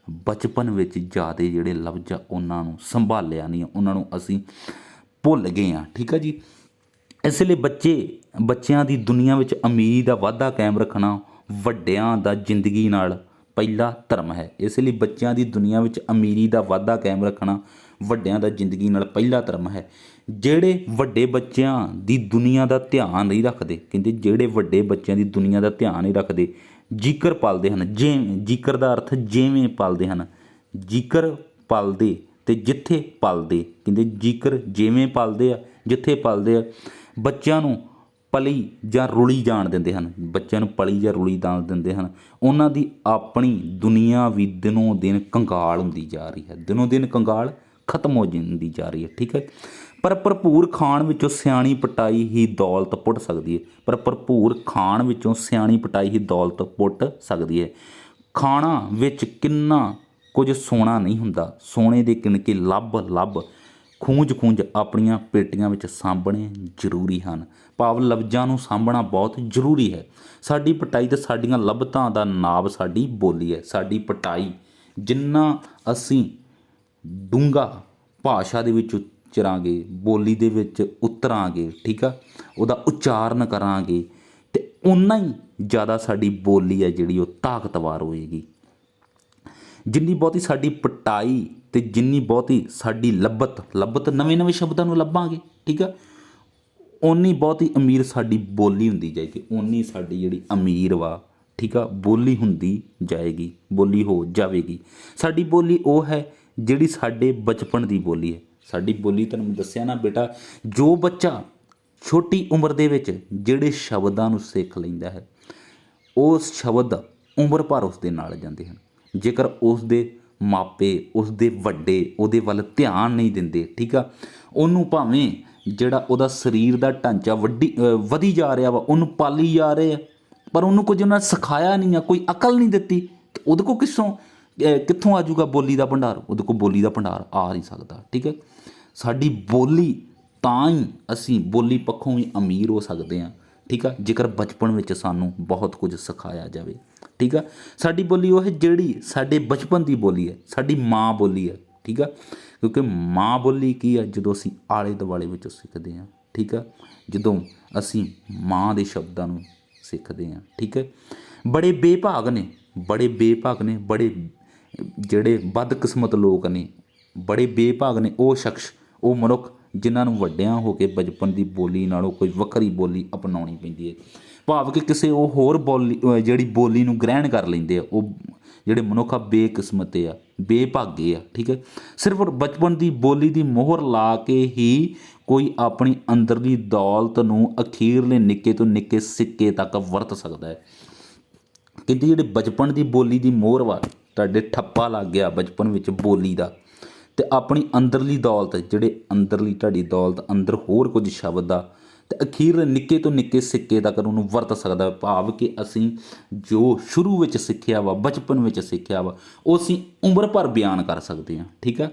Speaker 1: ਬਚਪਨ ਵਿੱਚ ਜ਼ਿਆਦਾ ਜਿਹੜੇ ਲਫ਼ਜ਼ ਆ ਉਹਨਾਂ ਨੂੰ ਸੰਭਾਲਿਆ ਨਹੀਂ, ਉਹਨਾਂ ਨੂੰ ਅਸੀਂ ਭੁੱਲ ਗਏ ਹਾਂ। ਠੀਕ ਆ ਜੀ। ਇਸ ਲਈ ਬੱਚਿਆਂ ਦੀ ਦੁਨੀਆ ਵਿੱਚ ਅਮੀਰੀ ਦਾ ਵਾਧਾ ਕਾਇਮ ਰੱਖਣਾ ਵੱਡਿਆਂ ਦਾ ਜ਼ਿੰਦਗੀ ਨਾਲ ਪਹਿਲਾ ਧਰਮ ਹੈ। ਇਸ ਲਈ ਬੱਚਿਆਂ ਦੀ ਦੁਨੀਆ ਵਿੱਚ ਅਮੀਰੀ ਦਾ ਵਾਧਾ ਕਾਇਮ ਰੱਖਣਾ ਵੱਡਿਆਂ ਦਾ ਜ਼ਿੰਦਗੀ ਨਾਲ ਪਹਿਲਾ ਧਰਮ ਹੈ। ਜਿਹੜੇ ਵੱਡੇ ਬੱਚਿਆਂ ਦੀ ਦੁਨੀਆ ਦਾ ਧਿਆਨ ਨਹੀਂ ਰੱਖਦੇ, ਕਹਿੰਦੇ ਜਿਹੜੇ ਵੱਡੇ ਬੱਚਿਆਂ ਦੀ ਦੁਨੀਆ ਦਾ ਧਿਆਨ ਨਹੀਂ ਰੱਖਦੇ, ਜੀਕਰ ਪਾਲਦੇ ਹਨ, ਜੀਕਰ ਦਾ ਅਰਥ ਜਿਵੇਂ ਪਾਲਦੇ ਹਨ, ਜੀਕਰ ਪਾਲਦੇ ਅਤੇ ਜਿੱਥੇ ਪਾਲਦੇ, ਕਹਿੰਦੇ ਜੀਕਰ ਜਿਵੇਂ ਪਾਲਦੇ ਆ, ਜਿੱਥੇ ਪਾਲਦੇ ਆ, ਬੱਚਿਆਂ ਨੂੰ ਪਲੀ ਜਾਂ ਰੁਲੀ ਜਾਣ ਦਿੰਦੇ ਹਨ, ਬੱਚਿਆਂ ਨੂੰ ਪਲੀ ਜਾਂ ਰੁਲੀ ਜਾਣ ਦਿੰਦੇ ਹਨ, ਉਹਨਾਂ ਦੀ ਆਪਣੀ ਦੁਨੀਆ ਵੀ ਦਿਨੋਂ ਦਿਨ ਕੰਗਾਲ ਹੁੰਦੀ ਜਾ ਰਹੀ ਹੈ, ਦਿਨੋਂ ਦਿਨ ਕੰਗਾਲ ਖਤਮ ਹੋ ਜਾਂਦੀ ਜਾ ਰਹੀ ਹੈ। ਠੀਕ ਹੈ। ਪਰ ਭਰਪੂਰ ਖਾਣ ਵਿੱਚੋਂ ਸਿਆਣੀ ਪਟਾਈ ਹੀ ਦੌਲਤ ਪੁੱਟ ਸਕਦੀ ਹੈ। ਪਰ ਭਰਪੂਰ ਖਾਣ ਵਿੱਚੋਂ ਸਿਆਣੀ ਪਟਾਈ ਹੀ ਦੌਲਤ ਪੁੱਟ ਸਕਦੀ ਹੈ। ਖਾਣਾ ਵਿੱਚ ਕਿੰਨਾ ਕੁਝ ਸੋਨਾ ਨਹੀਂ ਹੁੰਦਾ, ਸੋਨੇ ਦੇ ਕਿਣਕੇ ਲੱਭ ਖੂੰਜ ਆਪਣੀਆਂ ਪੇਟੀਆਂ ਵਿੱਚ ਸਾਂਭਣੇ ਜ਼ਰੂਰੀ ਹਨ। ਭਾਵ ਲਫ਼ਜ਼ਾਂ ਨੂੰ ਸਾਂਭਣਾ ਬਹੁਤ ਜ਼ਰੂਰੀ ਹੈ। ਸਾਡੀ ਪਟਾਈ ਅਤੇ ਸਾਡੀਆਂ ਲੱਭਤਾਂ ਦਾ ਨਾਬ ਸਾਡੀ ਬੋਲੀ ਹੈ। ਸਾਡੀ ਪਟਾਈ ਜਿੰਨਾ ਅਸੀਂ ਡੂੰਘਾ ਭਾਸ਼ਾ ਦੇ ਵਿੱਚ ਉਚਰਾਂਗੇ, ਬੋਲੀ ਦੇ ਵਿੱਚ ਉਤਰਾਂਗੇ, ਠੀਕ ਆ, ਉਹਦਾ ਉਚਾਰਨ ਕਰਾਂਗੇ, ਅਤੇ ਓਨਾ ਹੀ ਜ਼ਿਆਦਾ ਸਾਡੀ ਬੋਲੀ ਹੈ ਜਿਹੜੀ ਉਹ ਤਾਕਤਵਰ ਹੋਏਗੀ। ਜਿੰਨੀ ਬਹੁਤੀ ਸਾਡੀ ਪਟਾਈ ਅਤੇ ਜਿੰਨੀ ਬਹੁਤੀ ਸਾਡੀ ਲੱਭਤ ਨਵੇਂ ਸ਼ਬਦਾਂ ਨੂੰ ਲੱਭਾਂਗੇ, ਠੀਕ ਆ, ਓਨੀ ਬਹੁਤੀ ਅਮੀਰ ਸਾਡੀ ਬੋਲੀ ਹੁੰਦੀ ਜਾਏਗੀ, ਓਨੀ ਸਾਡੀ ਜਿਹੜੀ ਅਮੀਰ ਵਾ, ਠੀਕ ਆ, ਬੋਲੀ ਹੁੰਦੀ ਜਾਏਗੀ, ਬੋਲੀ ਹੋ ਜਾਵੇਗੀ। ਸਾਡੀ ਬੋਲੀ ਉਹ ਹੈ ਜਿਹੜੀ ਸਾਡੇ ਬਚਪਨ ਦੀ ਬੋਲੀ ਹੈ। ਸਾਡੀ ਬੋਲੀ ਤੁਹਾਨੂੰ ਦੱਸਿਆ ਨਾ ਬੇਟਾ, ਜੋ ਬੱਚਾ ਛੋਟੀ ਉਮਰ ਦੇ ਵਿੱਚ ਜਿਹੜੇ ਸ਼ਬਦਾਂ ਨੂੰ ਸਿੱਖ ਲੈਂਦਾ ਹੈ, ਉਹ ਸ਼ਬਦ ਉਮਰ ਭਰ ਉਸ ਦੇ ਨਾਲ ਜਾਂਦੇ ਹਨ। ਜੇਕਰ ਉਸ ਦੇ ਮਾਪੇ, ਉਸ ਦੇ ਵੱਡੇ ਉਹਦੇ ਵੱਲ ਧਿਆਨ ਨਹੀਂ ਦਿੰਦੇ, ਠੀਕ ਆ, ਉਹਨੂੰ ਭਾਵੇਂ ਜਿਹੜਾ ਉਹਦਾ ਸਰੀਰ ਦਾ ਢਾਂਚਾ ਵਧੀ ਜਾ ਰਿਹਾ ਵਾ, ਉਹਨੂੰ ਪਾਲੀ ਜਾ ਰਹੇ ਆ, ਪਰ ਉਹਨੂੰ ਕੁਝ ਉਹਨਾਂ ਸਿਖਾਇਆ ਨਹੀਂ ਆ, ਕੋਈ ਅਕਲ ਨਹੀਂ ਦਿੱਤੀ, ਉਹਦੇ ਕੋਲ ਕਿੱਥੋਂ ਆ ਜਾਊਗਾ ਬੋਲੀ ਦਾ ਭੰਡਾਰ? ਉਹਦੇ ਕੋਲ ਬੋਲੀ ਦਾ ਭੰਡਾਰ ਆ ਨਹੀਂ ਸਕਦਾ। ਠੀਕ ਹੈ। ਸਾਡੀ ਬੋਲੀ ਤਾਂ ਹੀ ਅਸੀਂ ਬੋਲੀ ਪੱਖੋਂ ਵੀ ਅਮੀਰ ਹੋ ਸਕਦੇ ਹਾਂ, ਠੀਕ ਆ, ਜੇਕਰ ਬਚਪਨ ਵਿੱਚ ਸਾਨੂੰ ਬਹੁਤ ਕੁਝ ਸਿਖਾਇਆ ਜਾਵੇ। ਠੀਕ ਆ। ਸਾਡੀ ਬੋਲੀ ਉਹ ਹੈ ਜਿਹੜੀ ਸਾਡੇ ਬਚਪਨ ਦੀ ਬੋਲੀ ਹੈ, ਸਾਡੀ ਮਾਂ ਬੋਲੀ ਹੈ। ਠੀਕ ਆ। ਕਿਉਂਕਿ ਮਾਂ ਬੋਲੀ ਕੀ ਆ? ਜਦੋਂ ਅਸੀਂ ਆਲੇ ਦੁਆਲੇ ਵਿੱਚੋਂ ਸਿੱਖਦੇ ਹਾਂ, ਠੀਕ ਆ, ਜਦੋਂ ਅਸੀਂ ਮਾਂ ਦੇ ਸ਼ਬਦਾਂ ਨੂੰ ਸਿੱਖਦੇ ਹਾਂ। ਠੀਕ ਹੈ। ਬੜੇ ਬੇਭਾਗ ਨੇ ਬੜੇ ਜਿਹੜੇ ਬਦਕਿਸਮਤ ਲੋਕ ਨੇ, ਬੜੇ ਬੇਭਾਗ ਨੇ ਉਹ ਸ਼ਖਸ, ਉਹ ਮਨੁੱਖ ਜਿਨ੍ਹਾਂ ਨੂੰ ਵੱਡਿਆਂ ਹੋ ਕੇ ਬਚਪਨ ਦੀ ਬੋਲੀ ਨਾਲੋਂ ਕੋਈ ਵੱਖਰੀ ਬੋਲੀ ਅਪਣਾਉਣੀ ਪੈਂਦੀ ਹੈ। ਭਾਵ ਕਿ ਕਿਸੇ ਉਹ ਹੋਰ ਜਿਹੜੀ ਬੋਲੀ ਨੂੰ ਗ੍ਰਹਿਣ ਕਰ ਲੈਂਦੇ ਆ, ਉਹ ਜਿਹੜੇ ਮਨੁੱਖ ਆ ਬੇਕਿਸਮਤ ਆ, ਬੇਭਾਗੇ ਆ। ਠੀਕ ਹੈ। ਸਿਰਫ ਬਚਪਨ ਦੀ ਬੋਲੀ ਦੀ ਮੋਹਰ ਲਾ ਕੇ ਹੀ ਕੋਈ ਆਪਣੀ ਅੰਦਰਲੀ ਦੌਲਤ ਨੂੰ ਅਖੀਰਲੇ ਨਿੱਕੇ ਤੋਂ ਨਿੱਕੇ ਸਿੱਕੇ ਤੱਕ ਵਰਤ ਸਕਦਾ ਹੈ। ਕਹਿੰਦੇ ਜਿਹੜੇ ਬਚਪਨ ਦੀ ਬੋਲੀ ਦੀ ਮੋਹਰ ਵਾ, ਤੁਹਾਡੇ ਠੱਪਾ ਲੱਗ ਗਿਆ ਬਚਪਨ ਵਿੱਚ ਬੋਲੀ ਦਾ, ਅਤੇ ਆਪਣੀ ਅੰਦਰਲੀ ਦੌਲਤ, ਜਿਹੜੇ ਅੰਦਰਲੀ ਤੁਹਾਡੀ ਦੌਲਤ ਅੰਦਰ ਹੋਰ ਕੁਝ ਸ਼ਬਦ ਆ, ਅਤੇ ਅਖੀਰ ਨਿੱਕੇ ਤੋਂ ਨਿੱਕੇ ਸਿੱਕੇ ਤੱਕ ਉਹਨੂੰ ਵਰਤ ਸਕਦਾ। ਭਾਵ ਕਿ ਅਸੀਂ ਜੋ ਸ਼ੁਰੂ ਵਿੱਚ ਸਿੱਖਿਆ ਵਾ, ਬਚਪਨ ਵਿੱਚ ਸਿੱਖਿਆ ਵਾ, ਉਹ ਅਸੀਂ ਉਮਰ ਭਰ ਬਿਆਨ ਕਰ ਸਕਦੇ ਹਾਂ। ਠੀਕ ਆ।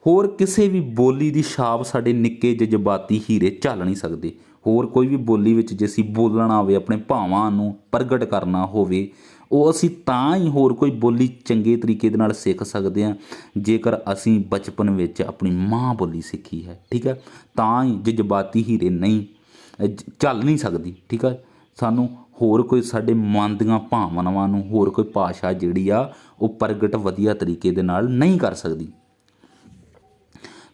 Speaker 1: ਹੋਰ ਕਿਸੇ ਵੀ ਬੋਲੀ ਦੀ ਛਾਪ ਸਾਡੇ ਨਿੱਕੇ ਜਜ਼ਬਾਤੀ ਹੀਰੇ ਝੱਲ ਨਹੀਂ ਸਕਦੇ। ਹੋਰ ਕੋਈ ਵੀ ਬੋਲੀ ਵਿੱਚ ਜੇ ਅਸੀਂ ਬੋਲਣਾ ਹੋਵੇ, ਆਪਣੇ ਭਾਵਾਂ ਨੂੰ ਪ੍ਰਗਟ ਕਰਨਾ ਹੋਵੇ, ਉਹ ਅਸੀਂ ਤਾਂ ਹੀ ਹੋਰ ਕੋਈ ਬੋਲੀ ਚੰਗੇ ਤਰੀਕੇ ਦੇ ਨਾਲ ਸਿੱਖ ਸਕਦੇ ਹਾਂ ਜੇਕਰ ਅਸੀਂ ਬਚਪਨ ਵਿੱਚ ਆਪਣੀ ਮਾਂ ਬੋਲੀ ਸਿੱਖੀ ਹੈ। ਠੀਕ ਹੈ। ਤਾਂ ਹੀ ਜਜ਼ਬਾਤੀ ਹੀਰੇ ਨਹੀਂ ਝੱਲ ਨਹੀਂ ਸਕਦੀ। ਠੀਕ ਆ। ਸਾਨੂੰ ਹੋਰ ਕੋਈ ਸਾਡੇ ਮਨ ਦੀਆਂ ਭਾਵਨਾਵਾਂ ਨੂੰ ਹੋਰ ਕੋਈ ਭਾਸ਼ਾ ਜਿਹੜੀ ਆ ਉਹ ਪ੍ਰਗਟ ਵਧੀਆ ਤਰੀਕੇ ਦੇ ਨਾਲ ਨਹੀਂ ਕਰ ਸਕਦੀ।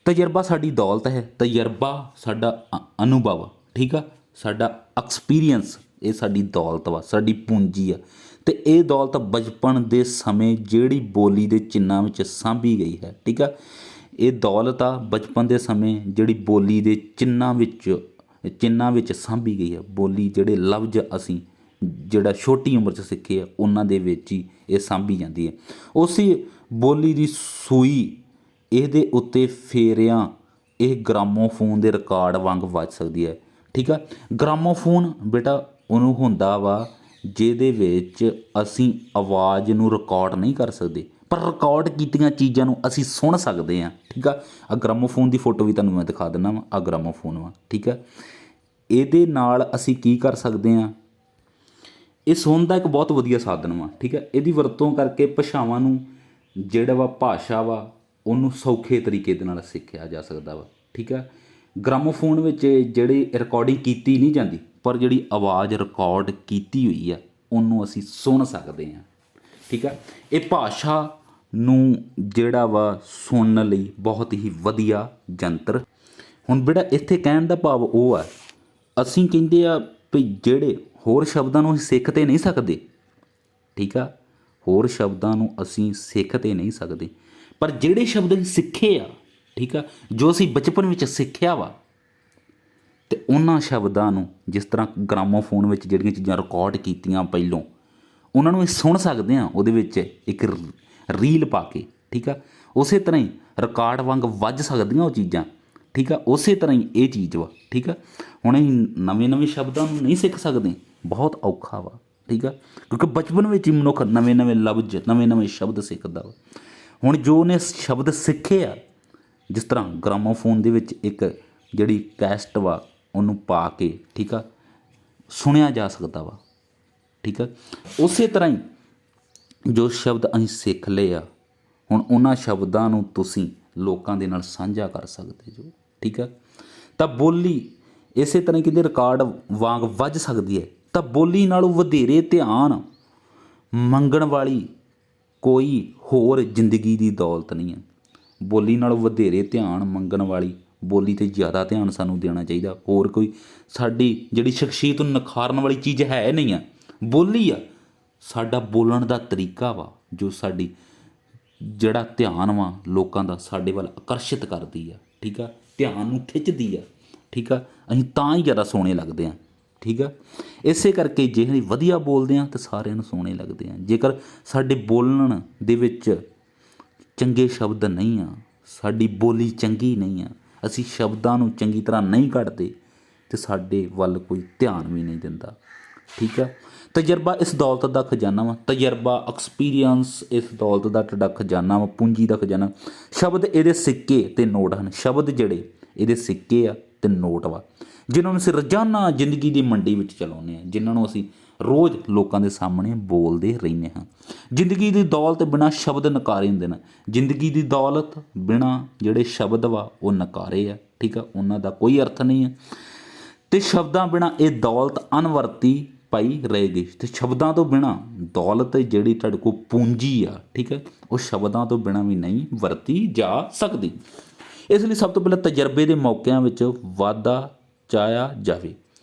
Speaker 1: ਤਜਰਬਾ ਸਾਡੀ ਦੌਲਤ ਹੈ। ਤਜਰਬਾ ਸਾਡਾ ਅਨੁਭਵ, ਠੀਕ ਆ, ਸਾਡਾ ਐਕਸਪੀਰੀਅੰਸ, ਇਹ ਸਾਡੀ ਦੌਲਤ ਵਾ, ਸਾਡੀ ਪੂੰਜੀ ਆ। ਅਤੇ ਇਹ ਦੌਲਤ ਬਚਪਨ ਦੇ ਸਮੇਂ ਜਿਹੜੀ ਬੋਲੀ ਦੇ ਚਿੰਨ੍ਹਾਂ ਵਿੱਚ ਸਾਂਭੀ ਗਈ ਹੈ। ਠੀਕ ਆ। ਇਹ ਦੌਲਤ ਆ ਬਚਪਨ ਦੇ ਸਮੇਂ ਜਿਹੜੀ ਬੋਲੀ ਦੇ ਚਿੰਨ੍ਹਾਂ ਵਿੱਚ ਸਾਂਭੀ ਗਈ ਹੈ। ਬੋਲੀ ਜਿਹੜੇ ਲਫ਼ਜ਼ ਅਸੀਂ ਜਿਹੜਾ ਛੋਟੀ ਉਮਰ 'ਚ ਸਿੱਖੇ ਆ, ਉਹਨਾਂ ਦੇ ਵਿੱਚ ਹੀ ਇਹ ਸਾਂਭੀ ਜਾਂਦੀ ਹੈ। ਉਸੇ ਬੋਲੀ ਦੀ ਸੂਈ ਇਹਦੇ ਉੱਤੇ ਫੇਰਿਆਂ ਇਹ ਗ੍ਰਾਮੋਫੋਨ ਦੇ ਰਿਕਾਰਡ ਵਾਂਗ ਵੱਜ ਸਕਦੀ ਹੈ। ਠੀਕ ਆ, ਗ੍ਰਾਮੋਫੋਨ ਬੇਟਾ ਉਹਨੂੰ ਹੁੰਦਾ ਵਾ ਜਿਹਦੇ ਵਿੱਚ ਅਸੀਂ ਆਵਾਜ਼ ਨੂੰ ਰਿਕਾਰਡ ਨਹੀਂ ਕਰ ਸਕਦੇ, ਪਰ ਰਿਕਾਰਡ ਕੀਤੀਆਂ ਚੀਜ਼ਾਂ ਨੂੰ ਅਸੀਂ ਸੁਣ ਸਕਦੇ ਹਾਂ। ਠੀਕ ਆ, ਆ ਗ੍ਰਾਮੋਫੋਨ ਦੀ ਫੋਟੋ ਵੀ ਤੁਹਾਨੂੰ ਮੈਂ ਦਿਖਾ ਦਿੰਦਾ ਵਾ, ਆ ਗ੍ਰਾਮੋਫੋਨ ਵਾ। ਠੀਕ ਆ, ਇਹਦੇ ਨਾਲ ਅਸੀਂ ਕੀ ਕਰ ਸਕਦੇ ਹਾਂ, ਇਹ ਸੁਣਨ ਦਾ ਇੱਕ ਬਹੁਤ ਵਧੀਆ ਸਾਧਨ ਵਾ। ਠੀਕ ਹੈ, ਇਹਦੀ ਵਰਤੋਂ ਕਰਕੇ ਭਾਸ਼ਾਵਾਂ ਨੂੰ ਜਿਹੜਾ ਵਾ ਭਾਸ਼ਾ ਵਾ ਉਹਨੂੰ ਸੌਖੇ ਤਰੀਕੇ ਦੇ ਨਾਲ ਸਿੱਖਿਆ ਜਾ ਸਕਦਾ ਵਾ। ਠੀਕ ਹੈ, ਗ੍ਰਾਮੋਫੋਨ ਵਿੱਚ ਜਿਹੜੀ ਰਿਕਾਰਡਿੰਗ ਕੀਤੀ ਨਹੀਂ ਜਾਂਦੀ, ਪਰ ਜਿਹੜੀ ਆਵਾਜ਼ ਰਿਕਾਰਡ ਕੀਤੀ ਹੋਈ ਆ ਉਹਨੂੰ ਅਸੀਂ ਸੁਣ ਸਕਦੇ ਹਾਂ। ਠੀਕ ਹੈ, ਇਹ ਭਾਸ਼ਾ ਨੂੰ ਜਿਹੜਾ ਵਾ ਸੁਣਨ ਲਈ ਬਹੁਤ ਹੀ ਵਧੀਆ ਯੰਤਰ। ਹੁਣ ਬੇਟਾ ਇੱਥੇ ਕਹਿਣ ਦਾ ਭਾਵ ਉਹ ਆ, ਅਸੀਂ ਕਹਿੰਦੇ ਆ ਵੀ ਜਿਹੜੇ ਹੋਰ ਸ਼ਬਦਾਂ ਨੂੰ ਅਸੀਂ ਸਿੱਖ ਤੇ ਨਹੀਂ ਸਕਦੇ। ਠੀਕ ਆ, ਹੋਰ ਸ਼ਬਦਾਂ ਨੂੰ ਅਸੀਂ ਸਿੱਖ ਤੇ ਨਹੀਂ ਸਕਦੇ, ਪਰ ਜਿਹੜੇ ਸ਼ਬਦ ਅਸੀਂ ਸਿੱਖੇ ਆ, ਠੀਕ ਆ, ਜੋ ਅਸੀਂ ਬਚਪਨ ਵਿੱਚ ਸਿੱਖਿਆ ਵਾ, ਅਤੇ ਉਹਨਾਂ ਸ਼ਬਦਾਂ ਨੂੰ ਜਿਸ ਤਰ੍ਹਾਂ ਗ੍ਰਾਮੋਫੋਨ ਵਿੱਚ ਜਿਹੜੀਆਂ ਚੀਜ਼ਾਂ ਰਿਕਾਰਡ ਕੀਤੀਆਂ ਪਹਿਲੋਂ, ਉਹਨਾਂ ਨੂੰ ਅਸੀਂ ਸੁਣ ਸਕਦੇ ਹਾਂ ਉਹਦੇ ਵਿੱਚ ਇੱਕ ਰੀਲ ਪਾ ਕੇ। ਠੀਕ ਆ, ਉਸੇ ਤਰ੍ਹਾਂ ਹੀ ਰਿਕਾਰਡ ਵਾਂਗ ਵੱਜ ਸਕਦੀਆਂ ਉਹ ਚੀਜ਼ਾਂ। ਠੀਕ ਆ, ਉਸੇ ਤਰ੍ਹਾਂ ਹੀ ਇਹ ਚੀਜ਼ ਵਾ। ਠੀਕ ਆ, ਹੁਣ ਅਸੀਂ ਨਵੇਂ ਸ਼ਬਦਾਂ ਨੂੰ ਨਹੀਂ ਸਿੱਖ ਸਕਦੇ, ਬਹੁਤ ਔਖਾ ਵਾ। ਠੀਕ ਆ, ਕਿਉਂਕਿ ਬਚਪਨ ਵਿੱਚ ਹੀ ਮਨੁੱਖ ਨਵੇਂ ਲਫ਼ਜ਼ ਨਵੇਂ ਸ਼ਬਦ ਸਿੱਖਦਾ ਵਾ। ਹੁਣ ਜੋ ਉਹਨੇ ਸ਼ਬਦ ਸਿੱਖੇ ਆ, ਜਿਸ ਤਰ੍ਹਾਂ ਗ੍ਰਾਮੋਫੋਨ ਦੇ ਵਿੱਚ ਇੱਕ ਜਿਹੜੀ ਕੈਸਟ ਵਾ ਉਹਨੂੰ ਪਾ ਕੇ, ਠੀਕ ਆ, ਸੁਣਿਆ ਜਾ ਸਕਦਾ ਵਾ। ਠੀਕ ਆ, ਉਸੇ ਤਰ੍ਹਾਂ ਹੀ ਜੋ ਸ਼ਬਦ ਅਸੀਂ ਸਿੱਖ ਲਏ ਆ, ਹੁਣ ਉਹਨਾਂ ਸ਼ਬਦਾਂ ਨੂੰ ਤੁਸੀਂ ਲੋਕਾਂ ਦੇ ਨਾਲ ਸਾਂਝਾ ਕਰ ਸਕਦੇ ਜੋ। ਠੀਕ ਆ, ਤਾਂ ਬੋਲੀ ਇਸੇ ਤਰ੍ਹਾਂ ਕਹਿੰਦੇ ਰਿਕਾਰਡ ਵਾਂਗ ਵੱਜ ਸਕਦੀ ਹੈ। ਤਾਂ ਬੋਲੀ ਨਾਲੋਂ ਵਧੇਰੇ ਧਿਆਨ ਮੰਗਣ ਵਾਲੀ ਕੋਈ ਹੋਰ ਜ਼ਿੰਦਗੀ ਦੀ ਦੌਲਤ ਨਹੀਂ ਹੈ। ਬੋਲੀ ਨਾਲੋਂ ਵਧੇਰੇ ਧਿਆਨ ਮੰਗਣ ਵਾਲੀ ਬੋਲੀ 'ਤੇ ਜ਼ਿਆਦਾ ਧਿਆਨ ਸਾਨੂੰ ਦੇਣਾ ਚਾਹੀਦਾ। ਹੋਰ ਕੋਈ ਸਾਡੀ ਜਿਹੜੀ ਸ਼ਖਸੀਅਤ ਨੂੰ ਨਿਖਾਰਨ ਵਾਲੀ ਚੀਜ਼ ਹੈ ਨਹੀਂ ਆ, ਬੋਲੀ ਆ। ਸਾਡਾ ਬੋਲਣ ਦਾ ਤਰੀਕਾ ਵਾ ਜੋ ਸਾਡੀ ਜਿਹੜਾ ਧਿਆਨ ਵਾ ਲੋਕਾਂ ਦਾ ਸਾਡੇ ਵੱਲ ਆਕਰਸ਼ਿਤ ਕਰਦੀ ਆ। ਠੀਕ ਆ, ਧਿਆਨ ਨੂੰ ਖਿੱਚਦੀ ਆ। ਠੀਕ ਆ, ਅਸੀਂ ਤਾਂ ਹੀ ਜ਼ਿਆਦਾ ਸੋਹਣੇ ਲੱਗਦੇ ਹਾਂ। ਠੀਕ ਆ, ਇਸੇ ਕਰਕੇ ਜੇ ਅਸੀਂ ਵਧੀਆ ਬੋਲਦੇ ਹਾਂ ਤਾਂ ਸਾਰਿਆਂ ਨੂੰ ਸੋਹਣੇ ਲੱਗਦੇ ਹਾਂ। ਜੇਕਰ ਸਾਡੇ ਬੋਲਣ ਦੇ ਵਿੱਚ ਚੰਗੇ ਸ਼ਬਦ ਨਹੀਂ ਆ, ਸਾਡੀ ਬੋਲੀ ਚੰਗੀ ਨਹੀਂ ਆ, ਅਸੀਂ ਸ਼ਬਦਾਂ ਨੂੰ ਚੰਗੀ ਤਰ੍ਹਾਂ ਨਹੀਂ ਕੱਢਦੇ, ਅਤੇ ਸਾਡੇ ਵੱਲ ਕੋਈ ਧਿਆਨ ਵੀ ਨਹੀਂ ਦਿੰਦਾ। ਠੀਕ ਆ, ਤਜਰਬਾ ਇਸ ਦੌਲਤ ਦਾ ਖਜ਼ਾਨਾ ਵਾ। ਤਜਰਬਾ, ਐਕਸਪੀਰੀਅੰਸ ਇਸ ਦੌਲਤ ਦਾ ਤੁਹਾਡਾ ਖਜ਼ਾਨਾ ਵਾ, ਪੂੰਜੀ ਦਾ ਖਜ਼ਾਨਾ। ਸ਼ਬਦ ਇਹਦੇ ਸਿੱਕੇ ਅਤੇ ਨੋਟ ਹਨ। ਸ਼ਬਦ ਜਿਹੜੇ ਇਹਦੇ ਸਿੱਕੇ ਆ ਅਤੇ ਨੋਟ ਵਾ, ਜਿਨ੍ਹਾਂ ਨੂੰ ਅਸੀਂ ਰੋਜ਼ਾਨਾ ਜ਼ਿੰਦਗੀ ਦੀ ਮੰਡੀ ਵਿੱਚ ਚਲਾਉਂਦੇ ਹਾਂ, ਜਿਨ੍ਹਾਂ ਨੂੰ ਅਸੀਂ ਰੋਜ਼ ਲੋਕਾਂ ਦੇ ਸਾਹਮਣੇ ਬੋਲਦੇ ਰਹਿੰਦੇ ਹਾਂ। ਜ਼ਿੰਦਗੀ ਦੀ ਦੌਲਤ ਬਿਨਾਂ ਸ਼ਬਦ ਨਕਾਰੇ ਹੁੰਦੇ ਨੇ। ਜ਼ਿੰਦਗੀ ਦੀ ਦੌਲਤ ਬਿਨਾਂ ਜਿਹੜੇ ਸ਼ਬਦ ਵਾ ਉਹ ਨਕਾਰੇ ਆ। ਠੀਕ ਆ, ਉਹਨਾਂ ਦਾ ਕੋਈ ਅਰਥ ਨਹੀਂ ਹੈ, ਅਤੇ ਸ਼ਬਦਾਂ ਬਿਨਾਂ ਇਹ ਦੌਲਤ ਅਣਵਰਤੀ ਪਾਈ ਰਹੇਗੀ। ਅਤੇ ਸ਼ਬਦਾਂ ਤੋਂ ਬਿਨਾਂ ਦੌਲਤ ਜਿਹੜੀ ਤੁਹਾਡੇ ਕੋਲ ਪੂੰਜੀ ਆ, ਠੀਕ ਹੈ, ਉਹ ਸ਼ਬਦਾਂ ਤੋਂ ਬਿਨਾਂ ਵੀ ਨਹੀਂ ਵਰਤੀ ਜਾ ਸਕਦੀ। ਇਸ ਲਈ ਸਭ ਤੋਂ ਪਹਿਲਾਂ ਤਜਰਬੇ ਦੇ ਮੌਕਿਆਂ ਵਿੱਚ ਵਾਧਾ ਚਾਹਿਆ ਜਾਵੇ।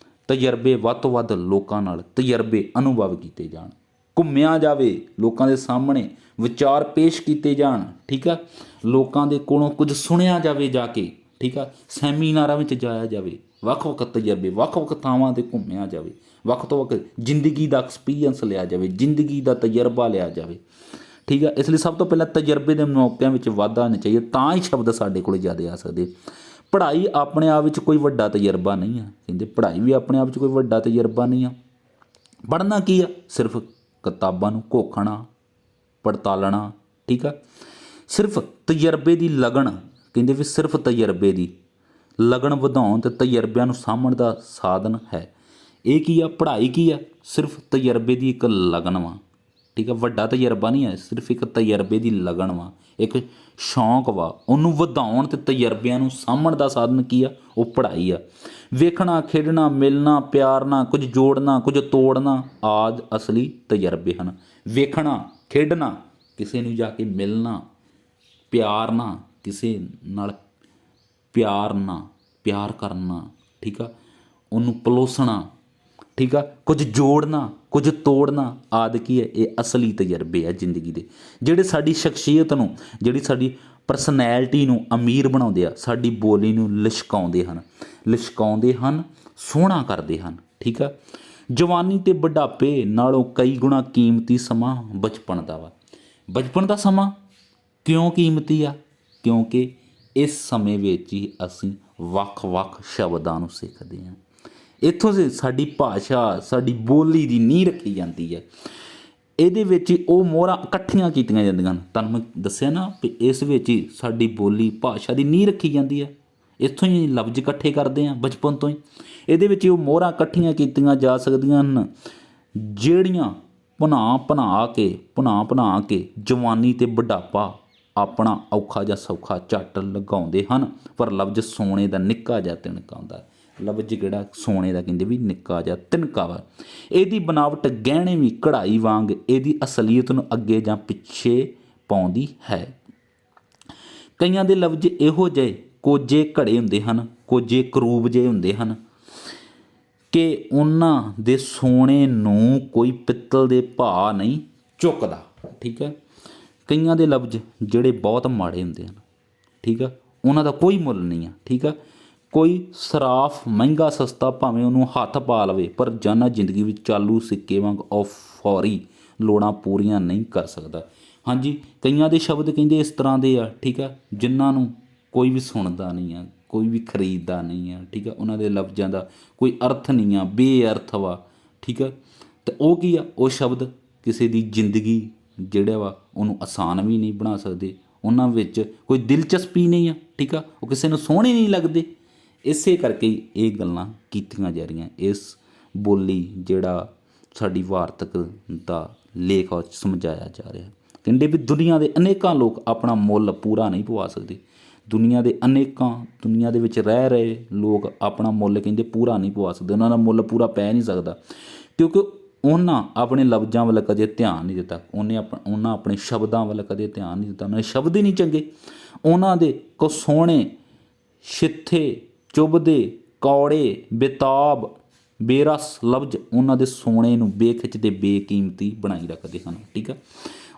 Speaker 1: ਤਜਰਬੇ ਵੱਧ ਤੋਂ ਵੱਧ ਲੋਕਾਂ ਨਾਲ ਤਜਰਬੇ ਅਨੁਭਵ ਕੀਤੇ ਜਾਣ, ਘੁੰਮਿਆ ਜਾਵੇ, ਲੋਕਾਂ ਦੇ ਸਾਹਮਣੇ ਵਿਚਾਰ ਪੇਸ਼ ਕੀਤੇ ਜਾਣ। ਠੀਕ ਆ, ਲੋਕਾਂ ਦੇ ਕੋਲੋਂ ਕੁਝ ਸੁਣਿਆ ਜਾਵੇ ਜਾ ਕੇ। ਠੀਕ ਆ, ਸੈਮੀਨਾਰਾਂ ਵਿੱਚ ਜਾਇਆ ਜਾਵੇ, ਵੱਖ ਤਜਰਬੇ, ਵੱਖ ਥਾਵਾਂ 'ਤੇ ਘੁੰਮਿਆ ਜਾਵੇ, ਵੱਖ ਤੋਂ ਵੱਖ ਜ਼ਿੰਦਗੀ ਦਾ ਐਕਸਪੀਰੀਅੰਸ ਲਿਆ ਜਾਵੇ, ਜ਼ਿੰਦਗੀ ਦਾ ਤਜਰਬਾ ਲਿਆ ਜਾਵੇ। ਠੀਕ ਆ, ਇਸ ਲਈ ਸਭ ਤੋਂ ਪਹਿਲਾਂ ਤਜਰਬੇ ਦੇ ਮੌਕਿਆਂ ਵਿੱਚ ਵਾਧਾ ਹੋਣਾ ਚਾਹੀਦਾ, ਤਾਂ ਹੀ ਸ਼ਬਦ ਸਾਡੇ ਕੋਲ ਜ਼ਿਆਦਾ ਆ ਸਕਦੇ। ਪੜ੍ਹਾਈ ਆਪਣੇ ਆਪ ਵਿੱਚ ਕੋਈ ਵੱਡਾ ਤਜਰਬਾ ਨਹੀਂ ਆ। ਕਹਿੰਦੇ ਪੜ੍ਹਾਈ ਵੀ ਆਪਣੇ ਆਪ 'ਚ ਕੋਈ ਵੱਡਾ ਤਜਰਬਾ ਨਹੀਂ ਆ। ਪੜ੍ਹਨਾ ਕੀ ਆ? ਸਿਰਫ ਕਿਤਾਬਾਂ ਨੂੰ ਘੋਖਣਾ, ਪੜਤਾਲਣਾ। ਠੀਕ ਆ, ਸਿਰਫ ਤਜਰਬੇ ਦੀ ਲਗਨ, ਕਹਿੰਦੇ ਵੀ ਸਿਰਫ ਤਜਰਬੇ ਦੀ ਲਗਨ ਵਧਾਉਣ ਅਤੇ ਤਜਰਬਿਆਂ ਨੂੰ ਸਾਂਭਣ ਦਾ ਸਾਧਨ ਹੈ। ਇਹ ਕੀ ਆ? ਪੜ੍ਹਾਈ ਕੀ ਆ? ਸਿਰਫ ਤਜਰਬੇ ਦੀ ਇੱਕ ਲਗਨ ਵਾ। ਠੀਕ ਆ, ਵੱਡਾ ਤਜਰਬਾ ਨਹੀਂ ਹੈ, ਸਿਰਫ ਇੱਕ ਤਜਰਬੇ ਦੀ ਲਗਨ ਵਾ, ਇੱਕ ਸ਼ੌਂਕ ਵਾ। ਉਹਨੂੰ ਵਧਾਉਣ ਅਤੇ ਤਜਰਬਿਆਂ ਨੂੰ ਸਾਂਭਣ ਦਾ ਸਾਧਨ ਕੀ ਆ? ਉਹ ਪੜ੍ਹਾਈ ਆ। ਵੇਖਣਾ, ਖੇਡਣਾ, ਮਿਲਣਾ, ਪਿਆਰਨਾ, ਕੁਝ ਜੋੜਨਾ, ਕੁਝ ਤੋੜਨਾ ਆਦਿ ਅਸਲੀ ਤਜਰਬੇ ਹਨ। ਵੇਖਣਾ, ਖੇਡਣਾ, ਕਿਸੇ ਨੂੰ ਜਾ ਕੇ ਮਿਲਣਾ, ਪਿਆਰਨਾ, ਕਿਸੇ ਨਾਲ ਪਿਆਰ ਕਰਨਾ। ਠੀਕ ਆ, ਉਹਨੂੰ ਪਲੋਸਣਾ। ਠੀਕ ਆ, ਕੁਝ ਜੋੜਨਾ, ਕੁਝ ਤੋੜਨਾ ਆਦਿ ਕੀ ਹੈ? ਇਹ ਅਸਲੀ ਤਜਰਬੇ ਆ ਜ਼ਿੰਦਗੀ ਦੇ, ਜਿਹੜੇ ਸਾਡੀ ਸ਼ਖਸੀਅਤ ਨੂੰ, ਜਿਹੜੀ ਸਾਡੀ ਪਰਸਨੈਲਿਟੀ ਨੂੰ ਅਮੀਰ ਬਣਾਉਂਦੇ ਆ, ਸਾਡੀ ਬੋਲੀ ਨੂੰ ਲਿਸ਼ਕਾਉਂਦੇ ਹਨ, ਸੋਹਣਾ ਕਰਦੇ ਹਨ। ਠੀਕ ਆ, ਜਵਾਨੀ ਅਤੇ ਬੁਢਾਪੇ ਨਾਲੋਂ ਕਈ ਗੁਣਾ ਕੀਮਤੀ ਸਮਾਂ ਬਚਪਨ ਦਾ ਵਾ। ਬਚਪਨ ਦਾ ਸਮਾਂ ਕਿਉਂ ਕੀਮਤੀ ਆ? ਕਿਉਂਕਿ ਇਸ ਸਮੇਂ ਵਿੱਚ ਹੀ ਅਸੀਂ ਵੱਖ-ਵੱਖ ਸ਼ਬਦਾਂ ਨੂੰ ਸਿੱਖਦੇ ਹਾਂ। ਇੱਥੋਂ ਸੇ ਸਾਡੀ ਭਾਸ਼ਾ, ਸਾਡੀ ਬੋਲੀ ਦੀ ਨੀਂਹ ਰੱਖੀ ਜਾਂਦੀ ਹੈ। ਇਹਦੇ ਵਿੱਚ ਹੀ ਉਹ ਮੋਹਰਾਂ ਇਕੱਠੀਆਂ ਕੀਤੀਆਂ ਜਾਂਦੀਆਂ ਹਨ। ਤੁਹਾਨੂੰ ਮੈਂ ਦੱਸਿਆ ਨਾ ਵੀ ਇਸ ਵਿੱਚ ਹੀ ਸਾਡੀ ਬੋਲੀ ਭਾਸ਼ਾ ਦੀ ਨੀਂਹ ਰੱਖੀ ਜਾਂਦੀ ਹੈ। ਇੱਥੋਂ ਹੀ ਲਫ਼ਜ਼ ਇਕੱਠੇ ਕਰਦੇ ਹਾਂ ਬਚਪਨ ਤੋਂ ਹੀ। ਇਹਦੇ ਵਿੱਚ ਹੀ ਉਹ ਮੋਹਰਾਂ ਇਕੱਠੀਆਂ ਕੀਤੀਆਂ ਜਾ ਸਕਦੀਆਂ ਹਨ ਜਿਹੜੀਆਂ ਭੁਨਾ ਕੇ ਜਵਾਨੀ ਅਤੇ ਬੁਢਾਪਾ ਆਪਣਾ ਔਖਾ ਜਾਂ ਸੌਖਾ ਝੱਟ ਲਗਾਉਂਦੇ ਹਨ। ਪਰ ਲਫ਼ਜ਼ ਸੋਨੇ ਦਾ ਨਿੱਕਾ ਜਿਹਾ ਤਿਣਕਾ ਹੁੰਦਾ। ਲਫ਼ਜ਼ ਜਿਹੜਾ ਸੋਨੇ ਦਾ ਕਹਿੰਦੇ ਵੀ ਨਿੱਕਾ ਜਿਹਾ ਤਿਣਕਾ ਵਾ। ਇਹਦੀ ਬਣਾਵਟ ਗਹਿਣੇ ਵੀ ਕਢਾਈ ਵਾਂਗ ਇਹਦੀ ਅਸਲੀਅਤ ਨੂੰ ਅੱਗੇ ਜਾਂ ਪਿੱਛੇ ਪਾਉਂਦੀ ਹੈ। ਕਈਆਂ ਦੇ ਲਫ਼ਜ਼ ਇਹੋ ਜਿਹੇ ਕੋਝੇ ਘੜੇ ਹੁੰਦੇ ਹਨ, ਕੋਝੇ ਕਰੂਬ ਜਿਹੇ ਹੁੰਦੇ ਹਨ ਕਿ ਉਹਨਾਂ ਦੇ ਸੋਨੇ ਨੂੰ ਕੋਈ ਪਿੱਤਲ ਦੇ ਭਾਅ ਨਹੀਂ ਚੁੱਕਦਾ। ਠੀਕ ਹੈ। ਕਈਆਂ ਦੇ ਲਫ਼ਜ਼ ਜਿਹੜੇ ਬਹੁਤ ਮਾੜੇ ਹੁੰਦੇ ਹਨ। ਠੀਕ ਆ, ਉਹਨਾਂ ਦਾ ਕੋਈ ਮੁੱਲ ਨਹੀਂ ਆ। ਠੀਕ ਆ, ਕੋਈ ਸਰਾਫ ਮਹਿੰਗਾ ਸਸਤਾ ਭਾਵੇਂ ਉਹਨੂੰ ਹੱਥ ਪਾ ਲਵੇ, ਪਰ ਰੋਜ਼ਾਨਾ ਜ਼ਿੰਦਗੀ ਵਿੱਚ ਚਾਲੂ ਸਿੱਕੇ ਵਾਂਗ ਫੌਰੀ ਲੋੜਾਂ ਪੂਰੀਆਂ ਨਹੀਂ ਕਰ ਸਕਦਾ। ਹਾਂਜੀ, ਕਈਆਂ ਦੇ ਸ਼ਬਦ ਕਹਿੰਦੇ ਇਸ ਤਰ੍ਹਾਂ ਦੇ ਆ। ਠੀਕ ਆ, ਜਿਨ੍ਹਾਂ ਨੂੰ ਕੋਈ ਵੀ ਸੁਣਦਾ ਨਹੀਂ ਆ, ਕੋਈ ਵੀ ਖਰੀਦਦਾ ਨਹੀਂ ਆ। ਠੀਕ ਆ, ਉਹਨਾਂ ਦੇ ਲਫ਼ਜ਼ਾਂ ਦਾ ਕੋਈ ਅਰਥ ਨਹੀਂ ਆ, ਬੇਅਰਥ ਵਾ। ਠੀਕ ਆ, ਅਤੇ ਉਹ ਕੀ ਆ, ਉਹ ਸ਼ਬਦ ਕਿਸੇ ਦੀ ਜ਼ਿੰਦਗੀ ਜਿਹੜਾ ਵਾ ਉਹਨੂੰ ਆਸਾਨ ਵੀ ਨਹੀਂ ਬਣਾ ਸਕਦੇ। ਉਹਨਾਂ ਵਿੱਚ ਕੋਈ ਦਿਲਚਸਪੀ ਨਹੀਂ ਆ। ਠੀਕ ਆ, ਉਹ ਕਿਸੇ ਨੂੰ ਸੋਹਣੇ ਨਹੀਂ ਲੱਗਦੇ। ਇਸੇ ਕਰਕੇ ਹੀ ਇਹ ਗੱਲਾਂ ਕੀਤੀਆਂ ਜਾ ਰਹੀਆਂ। ਇਸ ਬੋਲੀ ਜਿਹੜਾ ਸਾਡੀ ਵਾਰਤਕ ਦਾ ਲੇਖ ਸਮਝਾਇਆ ਜਾ ਰਿਹਾ। ਕਹਿੰਦੇ ਵੀ ਦੁਨੀਆ ਦੇ ਅਨੇਕਾਂ ਲੋਕ ਆਪਣਾ ਮੁੱਲ ਪੂਰਾ ਨਹੀਂ ਪਵਾ ਸਕਦੇ। ਦੁਨੀਆ ਦੇ ਵਿੱਚ ਰਹਿ ਰਹੇ ਲੋਕ ਆਪਣਾ ਮੁੱਲ ਕਹਿੰਦੇ ਪੂਰਾ ਨਹੀਂ ਪਵਾ ਸਕਦੇ। ਉਹਨਾਂ ਦਾ ਮੁੱਲ ਪੂਰਾ ਪੈ ਨਹੀਂ ਸਕਦਾ, ਕਿਉਂਕਿ ਉਹਨਾਂ ਆਪਣੇ ਲਫ਼ਜ਼ਾਂ ਵੱਲ ਕਦੇ ਧਿਆਨ ਨਹੀਂ ਦਿੱਤਾ। ਉਹਨਾਂ ਆਪਣੇ ਸ਼ਬਦਾਂ ਵੱਲ ਕਦੇ ਧਿਆਨ ਨਹੀਂ ਦਿੱਤਾ। ਉਹਨਾਂ ਦੇ ਸ਼ਬਦ ਹੀ ਨਹੀਂ ਚੰਗੇ। ਉਹਨਾਂ ਦੇ ਕੋ ਸੋਹਣੇ, ਛਿੱਥੇ, ਚੁੱਭਦੇ, ਕੌੜੇ, ਬੇਤਾਬ, ਬੇਰਸ ਲਫ਼ਜ਼ ਉਹਨਾਂ ਦੇ ਸੋਨੇ ਨੂੰ ਬੇਖਿੱਚ ਅਤੇ ਬੇਕੀਮਤੀ ਬਣਾਈ ਰੱਖਦੇ ਹਨ। ਠੀਕ ਆ,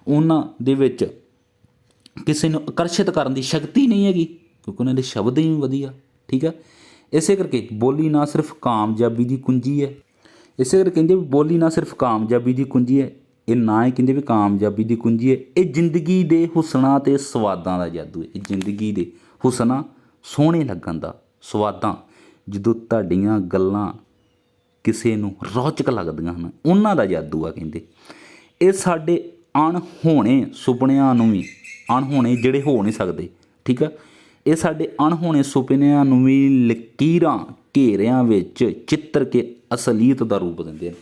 Speaker 1: ਉਹਨਾਂ ਦੇ ਵਿੱਚ ਕਿਸੇ ਨੂੰ ਆਕਰਸ਼ਿਤ ਕਰਨ ਦੀ ਸ਼ਕਤੀ ਨਹੀਂ ਹੈਗੀ, ਕਿਉਂਕਿ ਉਹਨਾਂ ਦੇ ਸ਼ਬਦ ਹੀ ਵਧੀਆ। ਠੀਕ ਆ, ਇਸੇ ਕਰਕੇ ਬੋਲੀ ਨਾ ਸਿਰਫ ਕਾਮਯਾਬੀ ਦੀ ਕੁੰਜੀ ਹੈ। ਇਸੇ ਕਰਕੇ ਕਹਿੰਦੇ ਵੀ ਬੋਲੀ ਨਾ ਸਿਰਫ ਕਾਮਯਾਬੀ ਦੀ ਕੁੰਜੀ ਹੈ, ਇਹ ਨਾ ਹੀ ਕਹਿੰਦੇ ਵੀ ਕਾਮਯਾਬੀ ਦੀ ਕੁੰਜੀ ਹੈ, ਇਹ ਜ਼ਿੰਦਗੀ ਦੇ ਹੁਸਨਾਂ ਅਤੇ ਸਵਾਦਾਂ ਦਾ ਜਾਦੂ ਹੈ। ਇਹ ਜ਼ਿੰਦਗੀ ਦੇ ਹੁਸਨਾਂ, ਸੋਹਣੇ ਲੱਗਣ ਦਾ, ਸਵਾਦਾਂ, ਜਦੋਂ ਤੁਹਾਡੀਆਂ ਗੱਲਾਂ ਕਿਸੇ ਨੂੰ ਰੌਚਕ ਲੱਗਦੀਆਂ ਹਨ, ਉਹਨਾਂ ਦਾ ਜਾਦੂ ਆ। ਕਹਿੰਦੇ ਇਹ ਸਾਡੇ ਅਣਹੋਣੇ ਸੁਪਨਿਆਂ ਨੂੰ ਵੀ, ਅਣਹੋਣੇ ਜਿਹੜੇ ਹੋ ਨਹੀਂ ਸਕਦੇ। ਠੀਕ ਆ, ਇਹ ਸਾਡੇ ਅਣਹੋਣੇ ਸੁਪਨਿਆਂ ਨੂੰ ਵੀ ਲਕੀਰਾਂ ਘੇਰਿਆਂ ਵਿੱਚ ਚਿੱਤਰ ਕੇ ਅਸਲੀਅਤ ਦਾ ਰੂਪ ਦਿੰਦੇ ਹਨ।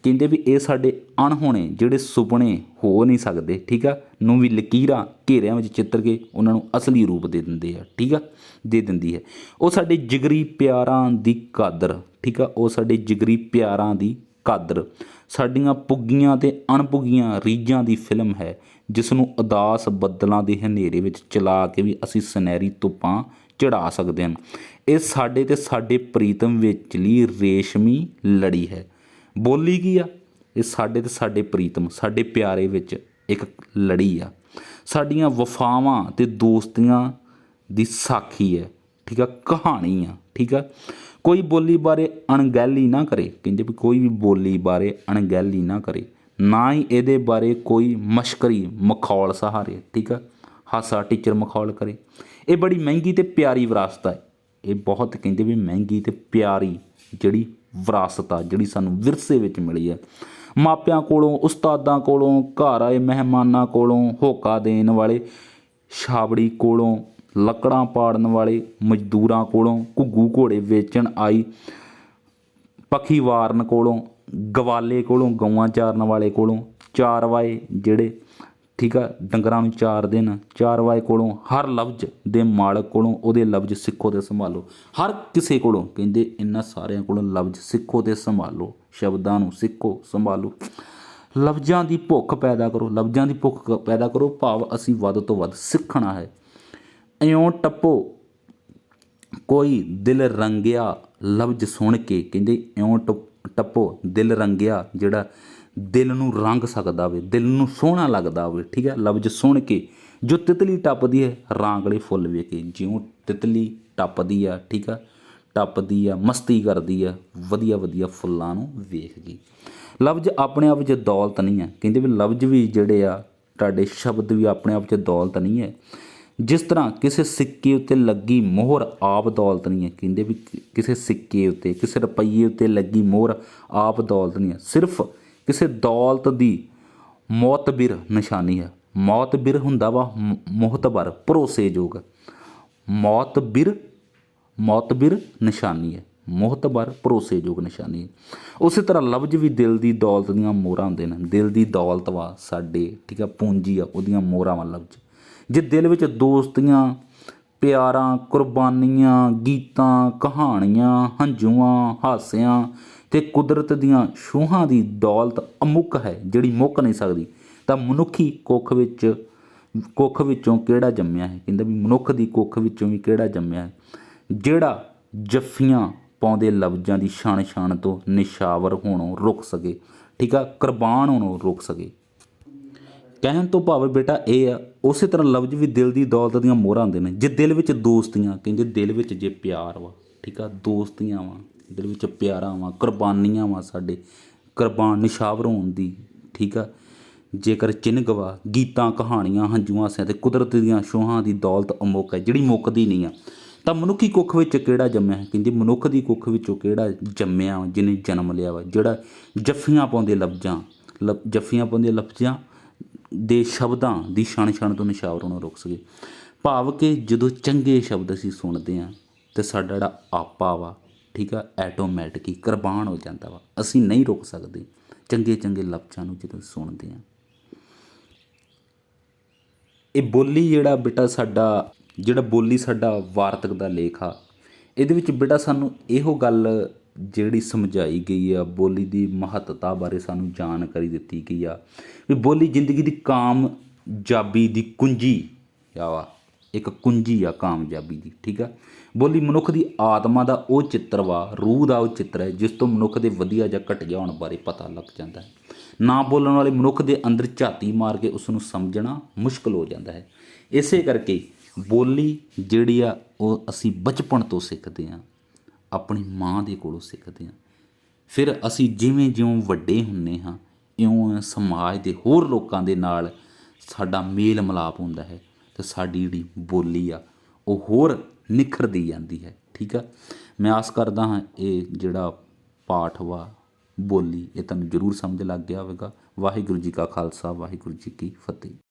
Speaker 1: ਕਹਿੰਦੇ ਵੀ ਇਹ ਸਾਡੇ ਅਣਹੋਣੇ ਜਿਹੜੇ ਸੁਪਨੇ ਹੋ ਨਹੀਂ ਸਕਦੇ, ਠੀਕ ਆ, ਨੂੰ ਵੀ ਲਕੀਰਾਂ ਘੇਰਿਆਂ ਵਿੱਚ ਚਿੱਤਰ ਕੇ ਉਹਨਾਂ ਨੂੰ ਅਸਲੀ ਰੂਪ ਦੇ ਦਿੰਦੇ ਆ। ਠੀਕ ਆ, ਦੇ ਦਿੰਦੀ ਹੈ। ਉਹ ਸਾਡੇ ਜਿਗਰੀ ਪਿਆਰਾਂ ਦੀ ਕਾਦਰ, ਠੀਕ ਆ, ਉਹ ਸਾਡੇ ਜਿਗਰੀ ਪਿਆਰਾਂ ਦੀ ਕਾਦਰ, ਸਾਡੀਆਂ ਪੁੱਗੀਆਂ ਅਤੇ ਅਣਪੁੱਗੀਆਂ ਰੀਝਾਂ ਦੀ ਫਿਲਮ ਹੈ, ਜਿਸ ਨੂੰ ਉਦਾਸ ਬੱਦਲਾਂ ਦੇ ਹਨੇਰੇ ਵਿੱਚ ਚਲਾ ਕੇ ਵੀ ਅਸੀਂ ਸੁਨਹਿਰੀ ਧੁੱਪਾਂ ਚੜ੍ਹਾ ਸਕਦੇ ਹਨ। ਇਹ ਸਾਡੇ ਅਤੇ ਸਾਡੇ ਪ੍ਰੀਤਮ ਵਿਚਲੀ ਰੇਸ਼ਮੀ ਲੜੀ ਹੈ। ਬੋਲੀ ਕੀ ਆ? ਇਹ ਸਾਡੇ ਅਤੇ ਸਾਡੇ ਪ੍ਰੀਤਮ, ਸਾਡੇ ਪਿਆਰੇ ਵਿੱਚ ਇੱਕ ਲੜੀ ਆ। ਸਾਡੀਆਂ ਵਫਾਵਾਂ ਅਤੇ ਦੋਸਤੀਆਂ ਦੀ ਸਾਖੀ ਹੈ। ਠੀਕ ਆ, ਕਹਾਣੀ ਆ। ਠੀਕ ਆ, ਕੋਈ ਬੋਲੀ ਬਾਰੇ ਅਣਗਹਿਲੀ ਨਾ ਕਰੇ। ਕਹਿੰਦੇ ਵੀ ਕੋਈ ਵੀ ਬੋਲੀ ਬਾਰੇ ਅਣਗਹਿਲੀ ਨਾ ਕਰੇ, ਨਾ ਹੀ ਇਹਦੇ ਬਾਰੇ ਕੋਈ ਮਸ਼ਕਰੀ ਮਖੌਲ ਸਹਾਰੇ। ਠੀਕ ਆ, ਹਾਸਾ ਟੀਚਰ ਮਖੌਲ ਕਰੇ। ਇਹ ਬੜੀ ਮਹਿੰਗੀ ਅਤੇ ਪਿਆਰੀ ਵਿਰਾਸਤ ਹੈ। ਇਹ ਬਹੁਤ ਕਹਿੰਦੇ ਵੀ ਮਹਿੰਗੀ ਅਤੇ ਪਿਆਰੀ ਜਿਹੜੀ ਵਿਰਾਸਤ ਆ, ਜਿਹੜੀ ਸਾਨੂੰ ਵਿਰਸੇ ਵਿੱਚ ਮਿਲੀ ਹੈ। ਮਾਪਿਆਂ ਕੋਲੋਂ, ਉਸਤਾਦਾਂ ਕੋਲੋਂ, ਘਰ ਆਏ ਮਹਿਮਾਨਾਂ ਕੋਲੋਂ, ਹੋਕਾ ਦੇਣ ਵਾਲੇ ਛਾਬੜੀ ਕੋਲੋਂ, ਲੱਕੜਾਂ ਪਾੜਨ ਵਾਲੇ ਮਜ਼ਦੂਰਾਂ ਕੋਲੋਂ, ਘੁੱਗੂ ਘੋੜੇ ਵੇਚਣ ਆਈ ਪੱਖੀਵਾਰਨ ਕੋਲੋਂ, ਗਵਾਲੇ ਕੋਲੋਂ, ਗਊਆਂ ਚਾਰਨ ਵਾਲੇ ਕੋਲੋਂ, ਚਾਰਵਾਏ ਜਿਹੜੇ, ਠੀਕ ਆ, ਡੰਗਰਾਂ ਨੂੰ ਚਾਰਦੇ ਨੇ, ਚਾਰਵਾਏ ਕੋਲੋਂ, ਹਰ ਲਫ਼ਜ਼ ਦੇ ਮਾਲਕ ਕੋਲੋਂ ਉਹਦੇ ਲਫ਼ਜ਼ ਸਿੱਖੋ ਅਤੇ ਸੰਭਾਲੋ। ਹਰ ਕਿਸੇ ਕੋਲੋਂ ਕਹਿੰਦੇ ਇਹਨਾਂ ਸਾਰਿਆਂ ਕੋਲੋਂ ਲਫ਼ਜ਼ ਸਿੱਖੋ ਅਤੇ ਸੰਭਾਲੋ। ਸ਼ਬਦਾਂ ਨੂੰ ਸਿੱਖੋ, ਸੰਭਾਲੋ। ਲਫ਼ਜ਼ਾਂ ਦੀ ਭੁੱਖ ਪੈਦਾ ਕਰੋ। ਲਫ਼ਜ਼ਾਂ ਦੀ ਭੁੱਖ ਪੈਦਾ ਕਰੋ ਭਾਵ ਅਸੀਂ ਵੱਧ ਤੋਂ ਵੱਧ ਸਿੱਖਣਾ ਹੈ। ਇਉਂ ਟੱਪੋ ਕੋਈ ਦਿਲ ਰੰਗਿਆ ਲਫ਼ਜ਼ ਸੁਣ ਕੇ, ਕਹਿੰਦੇ ਇਉਂ ਟੱਪੋ ਦਿਲ ਰੰਗਿਆ, ਜਿਹੜਾ ਦਿਲ ਨੂੰ ਰੰਗ ਸਕਦਾ ਹੋਵੇ, ਦਿਲ ਨੂੰ ਸੋਹਣਾ ਲੱਗਦਾ ਹੋਵੇ। ਠੀਕ ਹੈ, ਲਫ਼ਜ਼ ਸੁਣ ਕੇ ਜੋ ਤਿਤਲੀ ਟੱਪਦੀ ਹੈ ਰਾਂਗਲੇ ਫੁੱਲ ਵੇਖ ਕੇ, ਜਿਉਂ ਤਿਤਲੀ ਟੱਪਦੀ ਆ, ਠੀਕ ਆ, ਟੱਪਦੀ ਆ, ਮਸਤੀ ਕਰਦੀ ਆ ਵਧੀਆ ਵਧੀਆ ਫੁੱਲਾਂ ਨੂੰ ਵੇਖ ਕੇ। ਲਫ਼ਜ਼ ਆਪਣੇ ਆਪ 'ਚ ਦੌਲਤ ਨਹੀਂ ਹੈ। ਕਹਿੰਦੇ ਵੀ ਲਫ਼ਜ਼ ਵੀ ਜਿਹੜੇ ਆ, ਤੁਹਾਡੇ ਸ਼ਬਦ ਵੀ ਆਪਣੇ ਆਪ 'ਚ ਦੌਲਤ ਨਹੀਂ ਹੈ। ਜਿਸ ਤਰ੍ਹਾਂ ਕਿਸੇ ਸਿੱਕੇ ਉੱਤੇ ਲੱਗੀ ਮੋਹਰ ਆਪ ਦੌਲਤ ਨਹੀਂ ਹੈ। ਕਹਿੰਦੇ ਵੀ ਕਿਸੇ ਸਿੱਕੇ ਉੱਤੇ, ਕਿਸੇ ਰੁਪਈਏ ਉੱਤੇ ਲੱਗੀ ਮੋਹਰ ਆਪ ਦੌਲਤ ਨਹੀਂ ਹੈ, ਸਿਰਫ ਕਿਸੇ ਦੌਲਤ ਦੀ ਮੌਤਬਿਰ ਨਿਸ਼ਾਨੀ ਹੈ। ਮੌਤਬਿਰ ਹੁੰਦਾ ਵਾ ਮੁਹਤਬਰ, ਭਰੋਸੇਯੋਗ। ਮੌਤਬਿਰ ਨਿਸ਼ਾਨੀ ਹੈ, ਮੁਹਤਬਰ ਭਰੋਸੇਯੋਗ ਨਿਸ਼ਾਨੀ ਹੈ। ਉਸੇ ਤਰ੍ਹਾਂ ਲਫ਼ਜ਼ ਵੀ ਦਿਲ ਦੀ ਦੌਲਤ ਦੀਆਂ ਮੋਹਰਾਂ ਹੁੰਦੇ ਨੇ। ਦਿਲ ਦੀ ਦੌਲਤ ਵਾ ਸਾਡੇ, ਠੀਕ ਆ, ਪੂੰਜੀ ਆ, ਉਹਦੀਆਂ ਮੋਹਰਾਂ ਵਾ ਲਫ਼ਜ਼। ਜੇ ਦਿਲ ਵਿੱਚ ਦੋਸਤੀਆਂ, ਪਿਆਰਾਂ, ਕੁਰਬਾਨੀਆਂ, ਗੀਤਾਂ, ਕਹਾਣੀਆਂ, ਹੰਝੂਆਂ, ਹਾਸਿਆਂ ਅਤੇ ਕੁਦਰਤ ਦੀਆਂ ਛੂਹਾਂ ਦੀ ਦੌਲਤ ਅਮੁੱਕ ਹੈ, ਜਿਹੜੀ ਮੁੱਕ ਨਹੀਂ ਸਕਦੀ, ਤਾਂ ਮਨੁੱਖੀ ਕੁੱਖ ਵਿੱਚੋਂ ਕਿਹੜਾ ਜੰਮਿਆ ਹੈ। ਕਹਿੰਦਾ ਵੀ ਮਨੁੱਖ ਦੀ ਕੁੱਖ ਵਿੱਚੋਂ ਵੀ ਕਿਹੜਾ ਜੰਮਿਆ ਹੈ, ਜਿਹੜਾ ਜੱਫੀਆਂ ਪਾਉਂਦੇ ਲਫ਼ਜ਼ਾਂ ਦੀ ਛਣ ਤੋਂ ਨਿਸ਼ਾਵਰ ਹੋਣੋਂ ਰੁਕ ਸਕੇ, ਠੀਕ ਆ, ਕੁਰਬਾਨ ਹੋਣੋਂ ਰੁਕ ਸਕੇ। ਕਹਿਣ ਤੋਂ ਭਾਵ ਬੇਟਾ ਇਹ ਆ, ਉਸੇ ਤਰ੍ਹਾਂ ਲਫ਼ਜ਼ ਵੀ ਦਿਲ ਦੀ ਦੌਲਤ ਦੀਆਂ ਮੋਹਰਾਂ ਹੁੰਦੇ ਨੇ। ਜੇ ਦਿਲ ਵਿੱਚ ਦੋਸਤੀਆਂ, ਕਹਿੰਦੇ ਦਿਲ ਵਿੱਚ ਜੇ ਪਿਆਰ ਵਾ, ਠੀਕ ਆ, ਦੋਸਤੀਆਂ ਵਾ, ਦਿਲ ਵਿੱਚ ਪਿਆਰਾਂ ਵਾ, ਕੁਰਬਾਨੀਆਂ ਵਾ, ਸਾਡੇ ਕੁਰਬਾਨ ਨਿਸ਼ਾਵਰ ਹੋਣ ਦੀ, ਠੀਕ ਆ, ਜੇਕਰ ਚਿੰਨ੍ਹ ਵਾ, ਗੀਤਾਂ, ਕਹਾਣੀਆਂ, ਹੰਝੂਆਂ, ਹਾਸਿਆਂ ਅਤੇ ਕੁਦਰਤ ਦੀਆਂ ਛੂਹਾਂ ਦੀ ਦੌਲਤ ਅਮੁੱਕ ਹੈ, ਜਿਹੜੀ ਮੁੱਕਦੀ ਨਹੀਂ ਆ, ਤਾਂ ਮਨੁੱਖੀ ਕੁੱਖ ਵਿੱਚ ਕਿਹੜਾ ਜੰਮਿਆ ਹੈ। ਕਹਿੰਦੇ ਮਨੁੱਖ ਦੀ ਕੁੱਖ ਵਿੱਚੋਂ ਕਿਹੜਾ ਜੰਮਿਆ, ਜਿਹਨੇ ਜਨਮ ਲਿਆ ਵਾ, ਜਿਹੜਾ ਜੱਫੀਆਂ ਪਾਉਂਦੇ ਲਫ਼ਜ਼ਾਂ ਦੇ ਸ਼ਬਦਾਂ ਦੀ ਛਣ ਤੋਂ ਨਿਸ਼ਾਵਰ ਹੋਣੋਂ ਰੁਕ ਸਕੇ। ਭਾਵ ਕਿ ਜਦੋਂ ਚੰਗੇ ਸ਼ਬਦ ਅਸੀਂ ਸੁਣਦੇ ਹਾਂ ਤਾਂ ਸਾਡਾ ਜਿਹੜਾ ਆਪਾ ਵਾ, ਠੀਕ ਆ, ਐਟੋਮੈਟਿਕ ਹੀ ਕੁਰਬਾਨ ਹੋ ਜਾਂਦਾ ਵਾ। ਅਸੀਂ ਨਹੀਂ ਰੁਕ ਸਕਦੇ ਚੰਗੇ ਲਫ਼ਜ਼ਾਂ ਨੂੰ ਜਦੋਂ ਸੁਣਦੇ ਹਾਂ। ਇਹ ਬੋਲੀ ਜਿਹੜਾ ਬੇਟਾ ਸਾਡਾ ਵਾਰਤਕ ਦਾ ਲੇਖ ਆ, ਇਹਦੇ ਵਿੱਚ ਬੇਟਾ ਸਾਨੂੰ ਇਹੋ ਗੱਲ ਜਿਹੜੀ ਸਮਝਾਈ ਗਈ ਆ, ਬੋਲੀ ਦੀ ਮਹੱਤਤਾ ਬਾਰੇ ਸਾਨੂੰ ਜਾਣਕਾਰੀ ਦਿੱਤੀ ਗਈ ਆ ਵੀ ਬੋਲੀ ਜ਼ਿੰਦਗੀ ਦੀ ਕਾਮਯਾਬੀ ਦੀ ਕੁੰਜੀ ਆ, ਇੱਕ ਕੁੰਜੀ ਆ ਕਾਮਯਾਬੀ ਦੀ, ਠੀਕ ਆ। ਬੋਲੀ ਮਨੁੱਖ ਦੀ ਆਤਮਾ ਦਾ ਉਹ ਚਿੱਤਰ ਵਾ, ਰੂਹ ਦਾ ਉਹ ਚਿੱਤਰ ਹੈ ਜਿਸ ਤੋਂ ਮਨੁੱਖ ਦੇ ਵਧੀਆ ਜਾਂ ਘਟੀਆ ਹੋਣ ਬਾਰੇ ਪਤਾ ਲੱਗ ਜਾਂਦਾ ਹੈ। ਨਾ ਬੋਲਣ ਵਾਲੇ ਮਨੁੱਖ ਦੇ ਅੰਦਰ ਝਾਤੀ ਮਾਰ ਕੇ ਉਸ ਨੂੰ ਸਮਝਣਾ ਮੁਸ਼ਕਲ ਹੋ ਜਾਂਦਾ ਹੈ। ਇਸੇ ਕਰਕੇ ਬੋਲੀ ਜਿਹੜੀ ਆ ਉਹ ਅਸੀਂ ਬਚਪਨ ਤੋਂ ਸਿੱਖਦੇ ਹਾਂ, ਆਪਣੀ ਮਾਂ ਦੇ ਕੋਲੋਂ ਸਿੱਖਦੇ ਹਾਂ। ਫਿਰ ਅਸੀਂ ਜਿਵੇਂ ਵੱਡੇ ਹੁੰਦੇ ਹਾਂ, ਇਉਂ ਸਮਾਜ ਦੇ ਹੋਰ ਲੋਕਾਂ ਦੇ ਨਾਲ ਸਾਡਾ ਮੇਲ ਮਿਲਾਪ ਹੁੰਦਾ ਹੈ ਅਤੇ ਸਾਡੀ ਜਿਹੜੀ ਬੋਲੀ ਆ ਉਹ ਹੋਰ ਨਿਖਰਦੀ ਜਾਂਦੀ ਹੈ, ਠੀਕ ਆ। ਮੈਂ ਆਸ ਕਰਦਾ ਹਾਂ ਇਹ ਜਿਹੜਾ ਪਾਠ ਵਾ ਬੋਲੀ, ਇਹ ਤੁਹਾਨੂੰ ਜ਼ਰੂਰ ਸਮਝ ਲੱਗ ਗਿਆ ਹੋਵੇਗਾ। ਵਾਹਿਗੁਰੂ ਜੀ ਕਾ ਖਾਲਸਾ, ਵਾਹਿਗੁਰੂ ਜੀ ਕੀ ਫਤਿਹ।